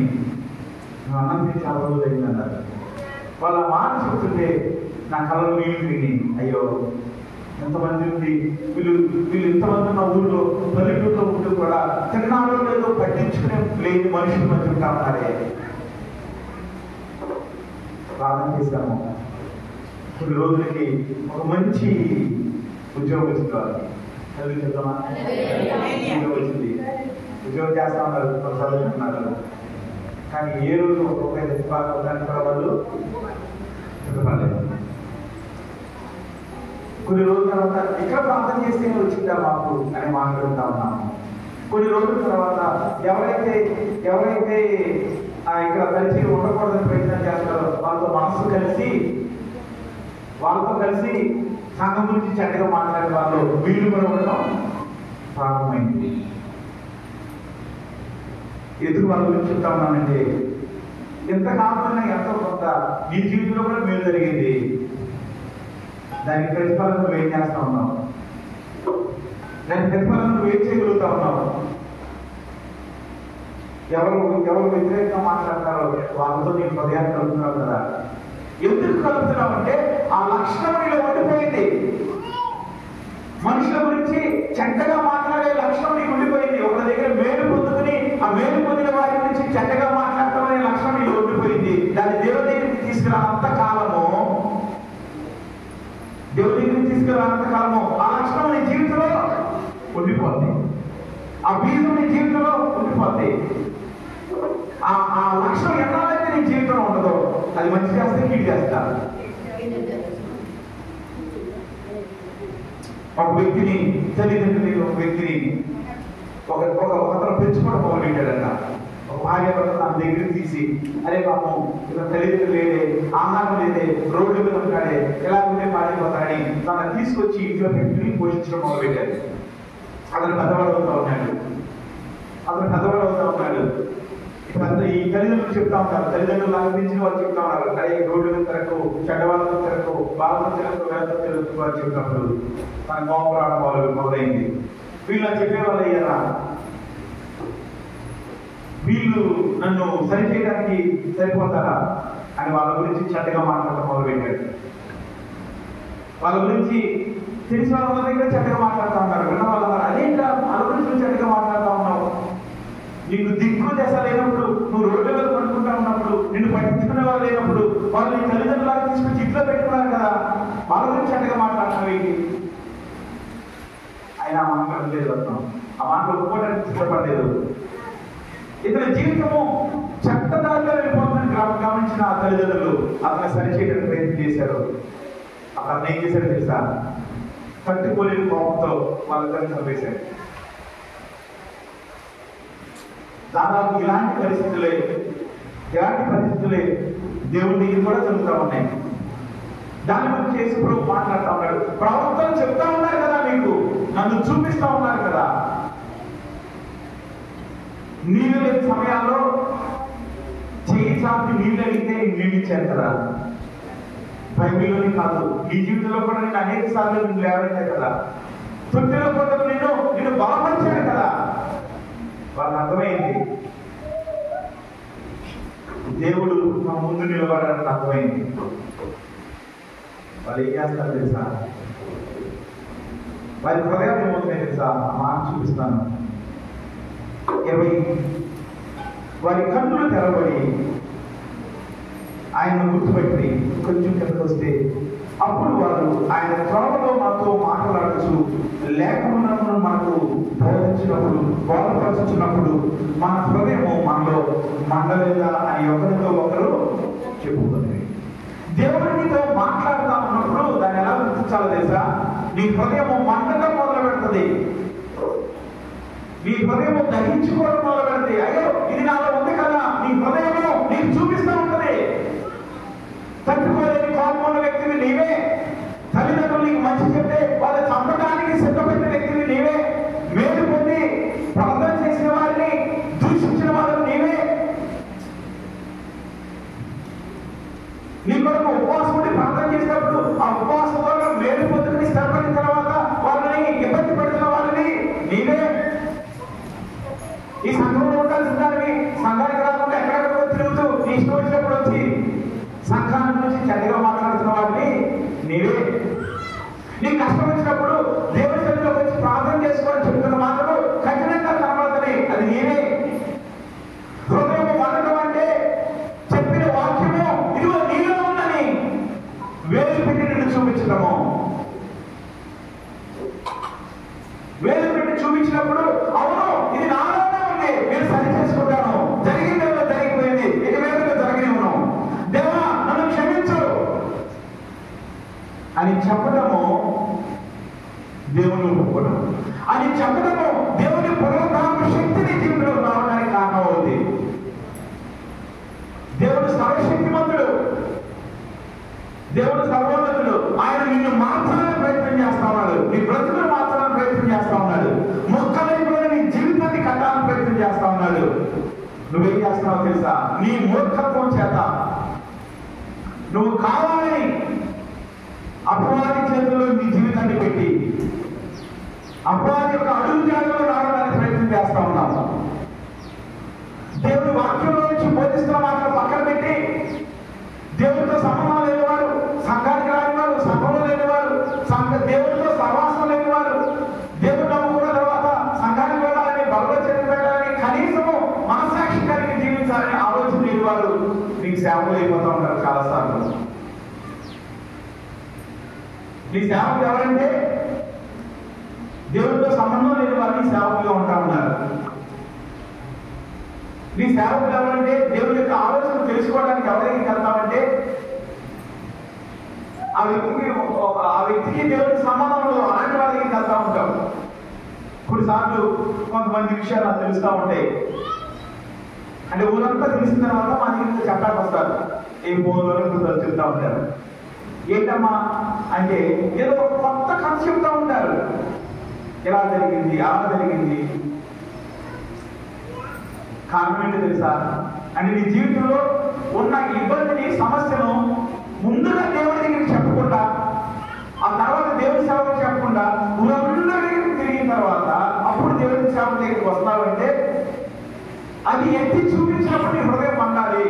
మేము అన్నం తిని చాలా రోజులు అయిందన్నారు. వాళ్ళ మాట చెప్తుంటే నా కళ్ళలో నీళ్ళు తిరిగి, అయ్యో ఎంతమంది ఉంది, వీళ్ళు ఎంతమంది ఉన్న ఊళ్ళో పల్లెటూరులో ఉంటూ కూడా తిన్నారో లేదో పట్టించుకునే లేని మనుషులు మధ్య ఉంటా ఉన్నారే. ప్రార్థన చేశాము. కొన్ని రోజులకి ఒక మంచి ఉద్యోగం వచ్చింది. వాళ్ళకి చదువుతుందామా ఉద్యోగం వచ్చింది. ఉద్యోగం చేస్తా ఉన్నారు, చదువుతున్నారు. కానీ ఏ రోజు ఒక రూపాయి తెచ్చిపోవడానికి కూడా వాళ్ళు సిద్ధపడలేదు. కొన్ని రోజుల తర్వాత ఇక్కడ ప్రార్థన చేస్తే వచ్చిందా మాకు అని మాట్లాడుతూ ఉన్నాము. కొన్ని రోజుల తర్వాత ఎవరైతే ఇక్కడ పరిచయం ఉండకూడదని ప్రయత్నం చేస్తారో వాళ్ళతో కలిసి సంఘం గురించి చెడ్డగా మాట్లాడే వాళ్ళు వీళ్ళు కూడా ఉండడం ప్రారంభమైంది. ఎందుకు వాళ్ళ గురించి చెప్తా ఉన్నానంటే ఎంత కాకుండా ఎంతో కొంత నీ జీవితంలో కూడా మేలు జరిగింది, దానికి ప్రతిఫలం నువ్వు ఏం చేస్తా ఉన్నావు, దానికి ప్రతిఫలం నువ్వు ఏం చేయగలుగుతా ఉన్నావు. ఎవరు వ్యతిరేకంగా మాట్లాడతారో వాళ్ళతో నేను హృదయాన్ని కలుపుతున్నావు కదా. ఎందుకు కలుపుతున్నావు అంటే ఆ లక్షణం నీలో ఉండిపోయింది. మనుషుల గురించి చెడ్డగా మాట్లాడే లక్షణం నీకు ఉండిపోయింది. ఒక దగ్గర మేలు పొందుకుని ఆ మేలు పొందిన వారి గురించి చెడ్డగా మాట్లాడటం అనే లక్షణం నీలో ఉండిపోయింది. దాన్ని దేవుడి దగ్గరికి తీసుకురానంత కాలము దేవుడి గురించి తీసుకురానంత కాలము ఆ లక్షణం నీ జీవితంలో ఉండిపోద్ది, ఆ బీజం నీ జీవితంలో ఉండిపోద్ది. ఆ లక్షణం ఎన్నాళ్ళైతే నీ జీవితంలో ఉండదో అది మంచి చేస్తే కీడు చేస్తా. ఒక వ్యక్తిని తల్లిదండ్రులు ఒక వ్యక్తిని ఒకతను పెంచుకోవడం మొదలుపెట్టాడట. ఒక భార్య భర్త తన దగ్గర తీసి, అరే పాపం ఇలా తల్లిదండ్రులు లేదే, ఆహారం లేదే, రోడ్డు మీద ఉంటాడే, ఎలా ఉంటే మారిపోతాడని తనను తీసుకొచ్చి ఇంట్లో పెట్టుకుని పోషించడం మొదలుపెట్టాడు. అతను పెద్దవాడు అవుతా ఉన్నాడు. ఈ తల్లిదండ్రులు చెప్తా ఉంటారు, తల్లిదండ్రులు అనిపించిన వాళ్ళు చెప్తా ఉన్నారు, అరే రోడ్డు మీద తిరగకు, చెడ్డవాళ్ళతో తిరగకు, బాలతో తిరగకు, వేలతో తిరగకు అని చెప్పినప్పుడు తన కోపం రావడం మొదలైంది. వీళ్ళు చెప్పేవాళ్ళు అయ్యారా, వీళ్ళు నన్ను సరి చేయడానికి సరిపోతారా అని వాళ్ళ గురించి చెడ్డగా మాట్లాడటం మొదలుపెట్టాడు. వాళ్ళ గురించి తెలిసిన వాళ్ళ దగ్గర చెడ్డగా మాట్లాడుతూ ఉన్నారు. విన్న వాళ్ళు అదేంటా వాళ్ళ గురించి చెడ్డగా మాట్లాడుతూ ఉన్నావు, నీకు దిక్కు దశ లేనప్పుడు, నువ్వు రోడ్డు మీద పడుకుంటా ఉన్నప్పుడు, నిన్ను పట్టించుకునే వాళ్ళు లేనప్పుడు, వాళ్ళు నీ తల్లిదండ్రులకు తీసుకొచ్చి ఇంట్లో పెట్టుకున్నారు కదా, వాళ్ళ గురించి చెడ్డగా మాట్లాడుతున్నావు ఏంటి? ఆయన ఆ మాట లేదు, ఆ మాట ఒప్పుకోవడానికి సిద్ధపడలేదు. ఇతని జీవితము చట్టదారిలో వెళ్ళిపోతుందని గమనించిన ఆ తల్లిదండ్రులు అతను సరిచేయడానికి ప్రయత్నం చేశారు. అతను ఏం చేశాడు తెలుసా, తట్టుకోలేని కోపంతో వాళ్ళందరినీ చంపేశాడు. దాదాపు ఇలాంటి పరిస్థితులే దేవుడి దగ్గర కూడా జరుగుతూ ఉన్నాయి. దాని గురించి యేసుప్రభువు మాట్లాడుతూ ఉన్నాడు. ప్రవక్తలు చెప్తా ఉన్నారు కదా, మీకు నన్ను చూపిస్తా ఉన్నారు కదా, నీళ్ళు లేని సమయాల్లో చేయి చాపి నీళ్ళు అడిగితే నీళ్ళు ఇచ్చారు కదా. బైబిల్లోని కాదు, ఈ జీవితంలో కూడా నేను అనేక సార్లు నిన్ను లేవనెత్తాను కదా, తొట్టిలో కూడా నిన్ను బలపరిచాను కదా. వాళ్ళకి అర్థమైంది దేవుడు మా ముందు నిలబడాలని అర్థమైంది. వాళ్ళు ఏం చేస్తారు తెలుసా, వారి హృదయం ఏమవుతున్నాయి తెలుసా, ఆ మాట చూపిస్తాను. 20 వారి కన్నులు తెరబడి ఆయనను గుర్తుపెట్టి కొంచెం కిందకు వస్తే, అప్పుడు వారు ఆయన త్రోవలో మాతో మాట్లాడచ్చు, లేఖనములను మనకు బోధపరచుచున్నప్పుడు మన హృదయము మనలో మండలేదా అని ఒకరితో ఒకరు చెప్పుకుంది. దేవుడు నీతో మాట్లాడుతూ ఉన్నప్పుడు దాన్ని ఎలా గుర్తించాలో తెలుసా, నీ హృదయము మండడం మొదలు పెడుతుంది, నీ హృదయము దహించుకోవడం మొదలు పెడుతుంది. అయ్యో ఇది నాలో ఉంది కదా, నీ హృదయము నీకు చూపిస్తూ ఉంటుంది. తట్టుకోలేని కోపం ఉన్న వ్యక్తిని నీవే, తల్లిదండ్రులు నీకు మంచి చెప్తే వాళ్ళ చంపడానికి సిద్ధపడిన వ్యక్తిని నీవే, మేలు పొంది ప్రార్థన చేసిన వారిని దూషించిన వాళ్ళని నీవే, నీ కొరకు ఉపవాసం ఉండి ప్రార్థన చేసినప్పుడు ఆ ఉపవాసం వల్ల మేలు పొందుకుని స్థిరపడిన తర్వాత వాళ్ళని ఇబ్బంది పెడుతున్న వాళ్ళని నీవే. ఈ సంఘంలో ఉండాల్సిన దానివి సంఘానికి రాకుండా ఎక్కడెక్కడో తిరుగుతూ నీ ఇష్టం వచ్చినప్పుడు వచ్చి సంఘాన్ని గురించి చెడ్డగా మాట్లాడుతున్న వాడిని నీవే. నీకు కష్టం వచ్చినప్పుడు దేవుని సన్నిధిలోకి వచ్చి ప్రార్థన చేసుకోవాలని చెప్తున్న మాటలు కఠినంగా కనబడుతున్నాయి, అది నీవే. హృదయము మండడం అంటే చెప్పిన వాక్యము ఇదిగో నీలో ఉందని వేలు పెట్టి నిన్ను చూపించడము. వేలు పెట్టి చూపించినప్పుడు అవును ఇది నాలోనే ఉంది, నేను సరి చేసుకుంటాను, జరిగిందేమో జరిగిపోయింది, ఇక మీద జరగనివ్వను, దేవా నన్ను క్షమించు అని చెప్పడము దేవుని ఒప్పుకోవడం, అని చెప్పడము దేవుని పునరుద్ధారణ శక్తిని జీవితంలో రావడానికి కారణం అవుతుంది. దేవుడు సర్వశక్తిమంతుడు, దేవుడు సర్వోన్నతుడు. ఆయన నిన్ను మార్చాలని ప్రయత్నం చేస్తా ఉన్నాడు, నీ బ్రతుకును మార్చాలని ప్రయత్నం చేస్తా ఉన్నాడు, మొక్కలైపోయిన నీ జీవితాన్ని కట్టాలని ప్రయత్నం చేస్తా ఉన్నాడు. నువ్వేం చేస్తున్నావు తెలుసా, నీ మూర్ఖత్వం చేత నువ్వు కావాలని అపవాది చేతుల్లో నీ జీవితాన్ని పెట్టి అపవాది యొక్క అడుగు జాగ్రత్తలో రావడానికి ప్రయత్నం చేస్తా ఉన్నావు. దేవుడి వాక్యంలో నుంచి బోధిస్తున్న మాటలు పక్కన పెట్టి దేవుడితో సంబంధం లేనివారు, సంఘానికి రానివారు, సంఘంలో లేనివారు, దేవుడితో సహవాసం లేనివారు, దేవుడు నమ్ముకున్న తర్వాత సంఘానికి వెళ్ళాలని, బలవచ్చని వెళ్ళాలని, కనీసము మనసాక్షి కలిగి జీవించాలని ఆలోచన లేనివారు నీకు సేవలు అయిపోతూ ఉంటారు చాలాసార్లు. నీ సేవకులు ఎవరంటే దేవుడితో సంబంధం లేని వారిని సేవకులుగా ఉంటా ఉన్నారు. నీ సేవకులు ఎవరంటే దేవుడి యొక్క ఆలోచన తెలుసుకోవడానికి ఎవరికి వెళ్తామంటే ఆ వ్యక్తికి దేవుడికి సంబంధంలో అలాంటి వాళ్ళకి వెళ్తా ఉంటాం. కొన్నిసార్లు కొంతమంది విషయాలు నాకు తెలుస్తూ ఉంటాయి. అంటే ఊరంతా తెలిసిన తర్వాత మా దగ్గర చెప్పడానికి వస్తారు. ఏ ఫోన్లో చెప్తా ఉంటారు. ఏంటమ్మా అంటే ఏదో ఒక కొత్త కథ చెప్తా ఉంటారు. ఎలా జరిగింది, అలా జరిగింది. కారణం ఏంటో తెలుసా? అంటే నీ జీవితంలో ఉన్న ఇబ్బందిని, సమస్యను ముందుగా దేవుడి దగ్గరికి చెప్పకుండా, ఆ తర్వాత దేవుడి సేవకు చెప్పకుండా ఊరందరి దగ్గరికి తిరిగిన తర్వాత అప్పుడు దేవుడి సేవ దగ్గరికి వస్తావంటే అది ఎత్తి చూపించినప్పుడు నీ హృదయం పండాలి.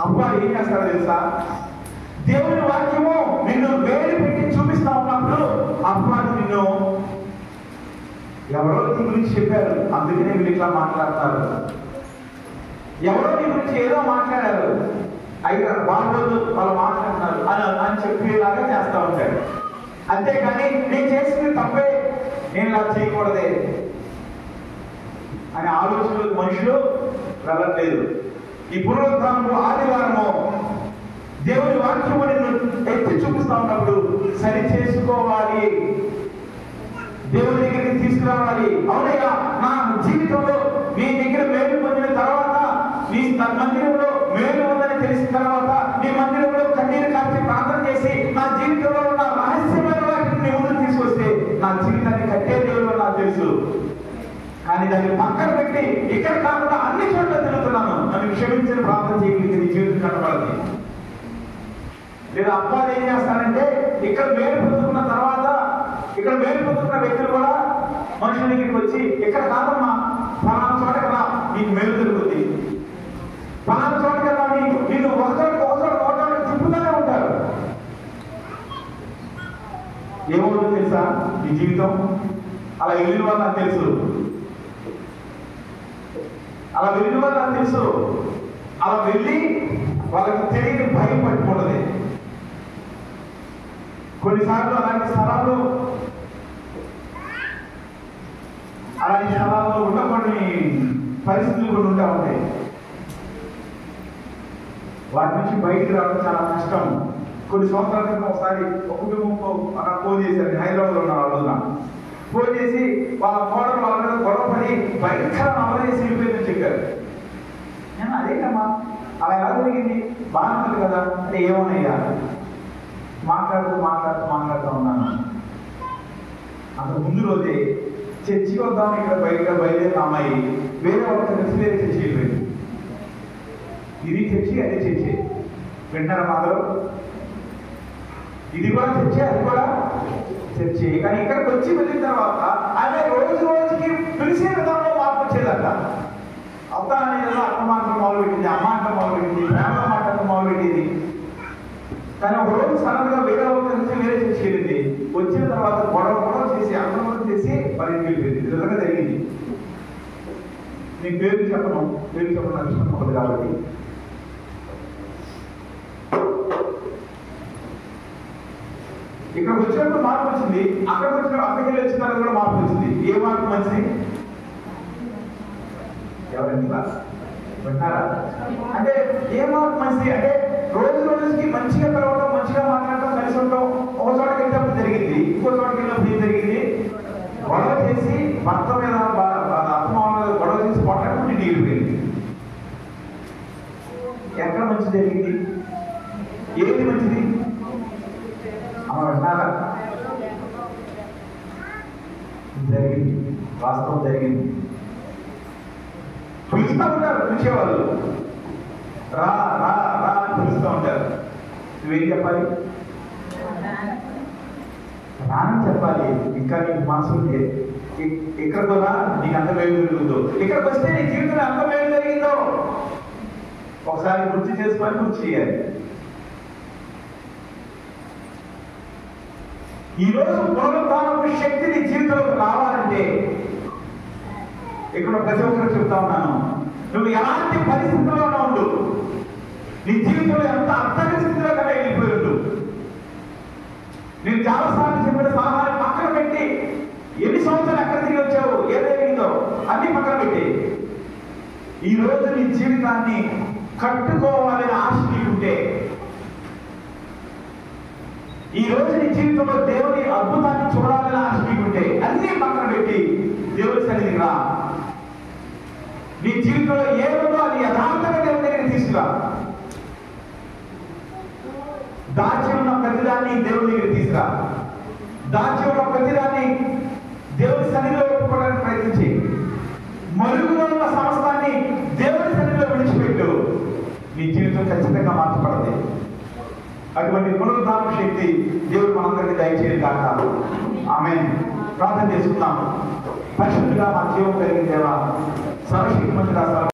అప్పుడు ఏం చేస్తారో తెలుసా? దేవుని వాక్యము నిన్ను వేలు పెట్టి చూపిస్తా ఉన్నప్పుడు అప్పుడు నిన్ను ఎవరో నీ గురించి చెప్పారు, అందుకనే వీళ్ళు ఇట్లా మాట్లాడతారు. ఎవరో నీ గురించి ఏదో మాట్లాడారు, అయితే బాగోదు వాళ్ళు మాట్లాడుతున్నారు అని చెప్పేలాగా చేస్తూ ఉంటాడు. అంతేకాని నేను చేసింది తప్పే, నేను ఇలా చేయకూడదే అనే ఆలోచనలకు మనుషులు వెళ్ళట్లేదు. ఈ పునరుద్ధానము ఆదివారము దేవుని వాక్యము నిన్ను ఎత్తి చూపిస్తా ఉన్నప్పుడు సరి చేసుకోవాలి, దేవుని దగ్గరికి తీసుకురావాలి. అవునయ్యా, నా జీవితంలో నీ దగ్గర మేలు పొందిన తర్వాత, నీ మందిరంలో మేలు ఉందని తెలిసిన తర్వాత, నీ మందిరంలో కన్నీరు కాచి ప్రార్థన చేసి నా జీవితంలో ఉన్న రహస్యమైన వాటిని నీ ముందు తీసుకొస్తే నా జీవితాన్ని కట్టే దేవుడు నాకు తెలుసు. కానీ దాన్ని పక్కన పెట్టి ఇక్కడ కాకుండా అన్ని చోట్ల తిరుగుతున్నాను, నన్ను క్షమించిన ప్రార్థన చేయగలిగితే నీ జీవితం కనపడదు. లేదా అప్పాలు ఏం చేస్తారంటే ఇక్కడ మేలు పొందుకున్న తర్వాత, ఇక్కడ మేలు పొందుకున్న వ్యక్తులు కూడా మనుషుల దగ్గరికి వచ్చి ఇక్కడ కాదమ్మా ఫలానా చోట కదా నీకు మేలు జరుగుతుంది, ఫలానా చోట కదా నీకు ఒకచోట తిప్పుతూనే ఉంటారు. ఏమవుతుందో తెలుసా? నీ జీవితం అలా వెళ్ళిన వాళ్ళు నాకు తెలుసు, అలా వెళ్ళిన వాళ్ళు నాకు తెలుసు. అలా వెళ్ళి వాళ్ళకి తెలియని భయం పట్టుకుంటుంది. కొన్నిసార్లు అలాంటి స్థలాల్లో ఉన్న కొన్ని పరిస్థితులు కూడా ఉంటా ఉంటాయి. వాటి నుంచి బయటికి రావడం చాలా కష్టం. కొన్ని సంవత్సరాల క్రితం ఒకసారి ఒక కుటుంబం అక్కడ ఫోన్ చేశారు. హైదరాబాద్లో ఉన్న వాళ్ళు ఫోన్ చేసి వాళ్ళ కోడలు వాళ్ళ మీద గొడవపడి భయంకర అమలు చేసి వెళ్ళిపోయిందని చెప్పారు. నేను అదేంటమ్మా అలా ఎలా జరిగింది, బాగుంటుంది కదా అంటే ఏమోనయ్యా మాట్లాడుతూ ఉన్నాను. అంత ముందు రోజే చర్చికి వద్దామని ఇక్కడ బయలుదేరిన అమ్మాయి వేరే వాళ్ళకి తెలిసి వేరే చర్చి వెళ్ళిపోయింది. ఇది చర్చి, అదే చర్చి. వింటారా మాత్రం? ఇది కూడా చర్చి, అది కూడా చర్చి. కానీ ఇక్కడికి వచ్చి వెళ్ళిన తర్వాత ఆమె రోజుకి పిలిచే విధానంలో మార్పు వచ్చేదట. అత్త అనేది అత్త మాటలు మొదలుపెట్టింది, అమ్మ అంటే మొదలుపెట్టింది, ప్రేమ మాటలు మొదలుపెట్టింది. కానీ ఒక రోజు సడన్ గా వేరే నుంచి వేరే చర్చి వెళ్ళింది. వచ్చిన తర్వాత గొడవ చేసి అక్రమం చేసి మరి వెళ్ళిపోయింది. నిజంగా జరిగింది. నీకు పేరు చెప్పడం నాకు ఇష్టం ఉండదు కాబట్టి. ఇక్కడికి వచ్చినప్పుడు మార్పు వచ్చింది, అక్కడికి వచ్చిన తర్వాత కూడా మార్పు వచ్చింది. ఏ మార్పు మంచిది? ఎవరండి వింటారా? అంటే ఏ మార్పు మంచిది అంటే రోజుకి మంచిగా పిలవడం, మంచిగా మాట్లాడటం, కలిసి ఉండటం. ఒక చోటకి వెళ్ళినప్పుడు జరిగింది, ఇంకో చోటకి వెళ్ళినప్పుడు ఏం జరిగింది? గొడవ చేసి భర్త మీద అత్తమామ మీద గొడవ చేసి కొట్టడం ఇంటికి వెళ్ళిపోయింది. ఎక్కడ మంచి జరిగింది? ఏది మంచిది? అమ్మ వింటారా? జరిగింది, వాస్తవం జరిగింది. పిలుస్తూ ఉంటారు పిలిచేవాళ్ళు, రా రా రా అని పిలుస్తూ ఉంటారు. నువ్వేం చెప్పాలి? రాని చెప్పాలి. ఇంకా నీకు మనసు ఉంటే ఇక్కడికి రా, నీకు అంత మేలు జరుగుతుందో, ఇక్కడికి వస్తే నీ జీవితంలో అంత మేలు జరిగిందో ఒకసారి గుర్తు చేసుకొని గుర్తు చేయాలి. ఈరోజు పునరుద్ధానపు శక్తి నీ జీవితంలోకి రావాలంటే ఇక్కడ ప్రతి ఒక్కరు చెప్తా ఉన్నాను, నువ్వు ఎలాంటి పరిస్థితుల్లోనే ఉండు, నీ జీవితంలో ఎంత అర్థమైన స్థితిలో కదా వెళ్ళిపోయాడు. నేను చాలాసార్లు చెప్పిన సలహాలు పక్కన పెట్టి ఎన్ని సంవత్సరాలు ఎక్కడ తిరిగి వచ్చావు, ఏదైందో అన్ని పక్కన పెట్టి ఈ రోజు నీ జీవితాన్ని కట్టుకోవాలని ఆశ నీకుంటే, ఈ రోజు నీ జీవితంలో దేవుని అద్భుతాన్ని చూడాలని ఆశ నీకుంటే అన్ని పక్కన పెట్టి దేవుని సన్నిధికి రా. నీ జీవితంలో ఏముందో అది యథార్థంగా దేవుని దగ్గర తీసుకురా. దాచి ఉన్న ప్రతిదాన్ని దేవుని దగ్గర తీసుకురా. దాచి ఉన్న ప్రతిదాన్ని దేవుని సన్నిధిలో ఒప్పుకోవడానికి ప్రయత్నించి, మరుగులో ఉన్న సమస్తాన్ని దేవుని సన్నిధిలో విడిచిపెట్టు. నీ జీవితం ఖచ్చితంగా మార్చబడదు. అటువంటి పునరుద్ధారణ శక్తి దేవుడు మనందరికీ దయచేయడం కాక. ఆమేన్. ప్రార్థన చేసుకుందాం. పరిశుద్ధుడా మా జీవం కలిగిన దేవా, సర్వశక్తిమంతుడా,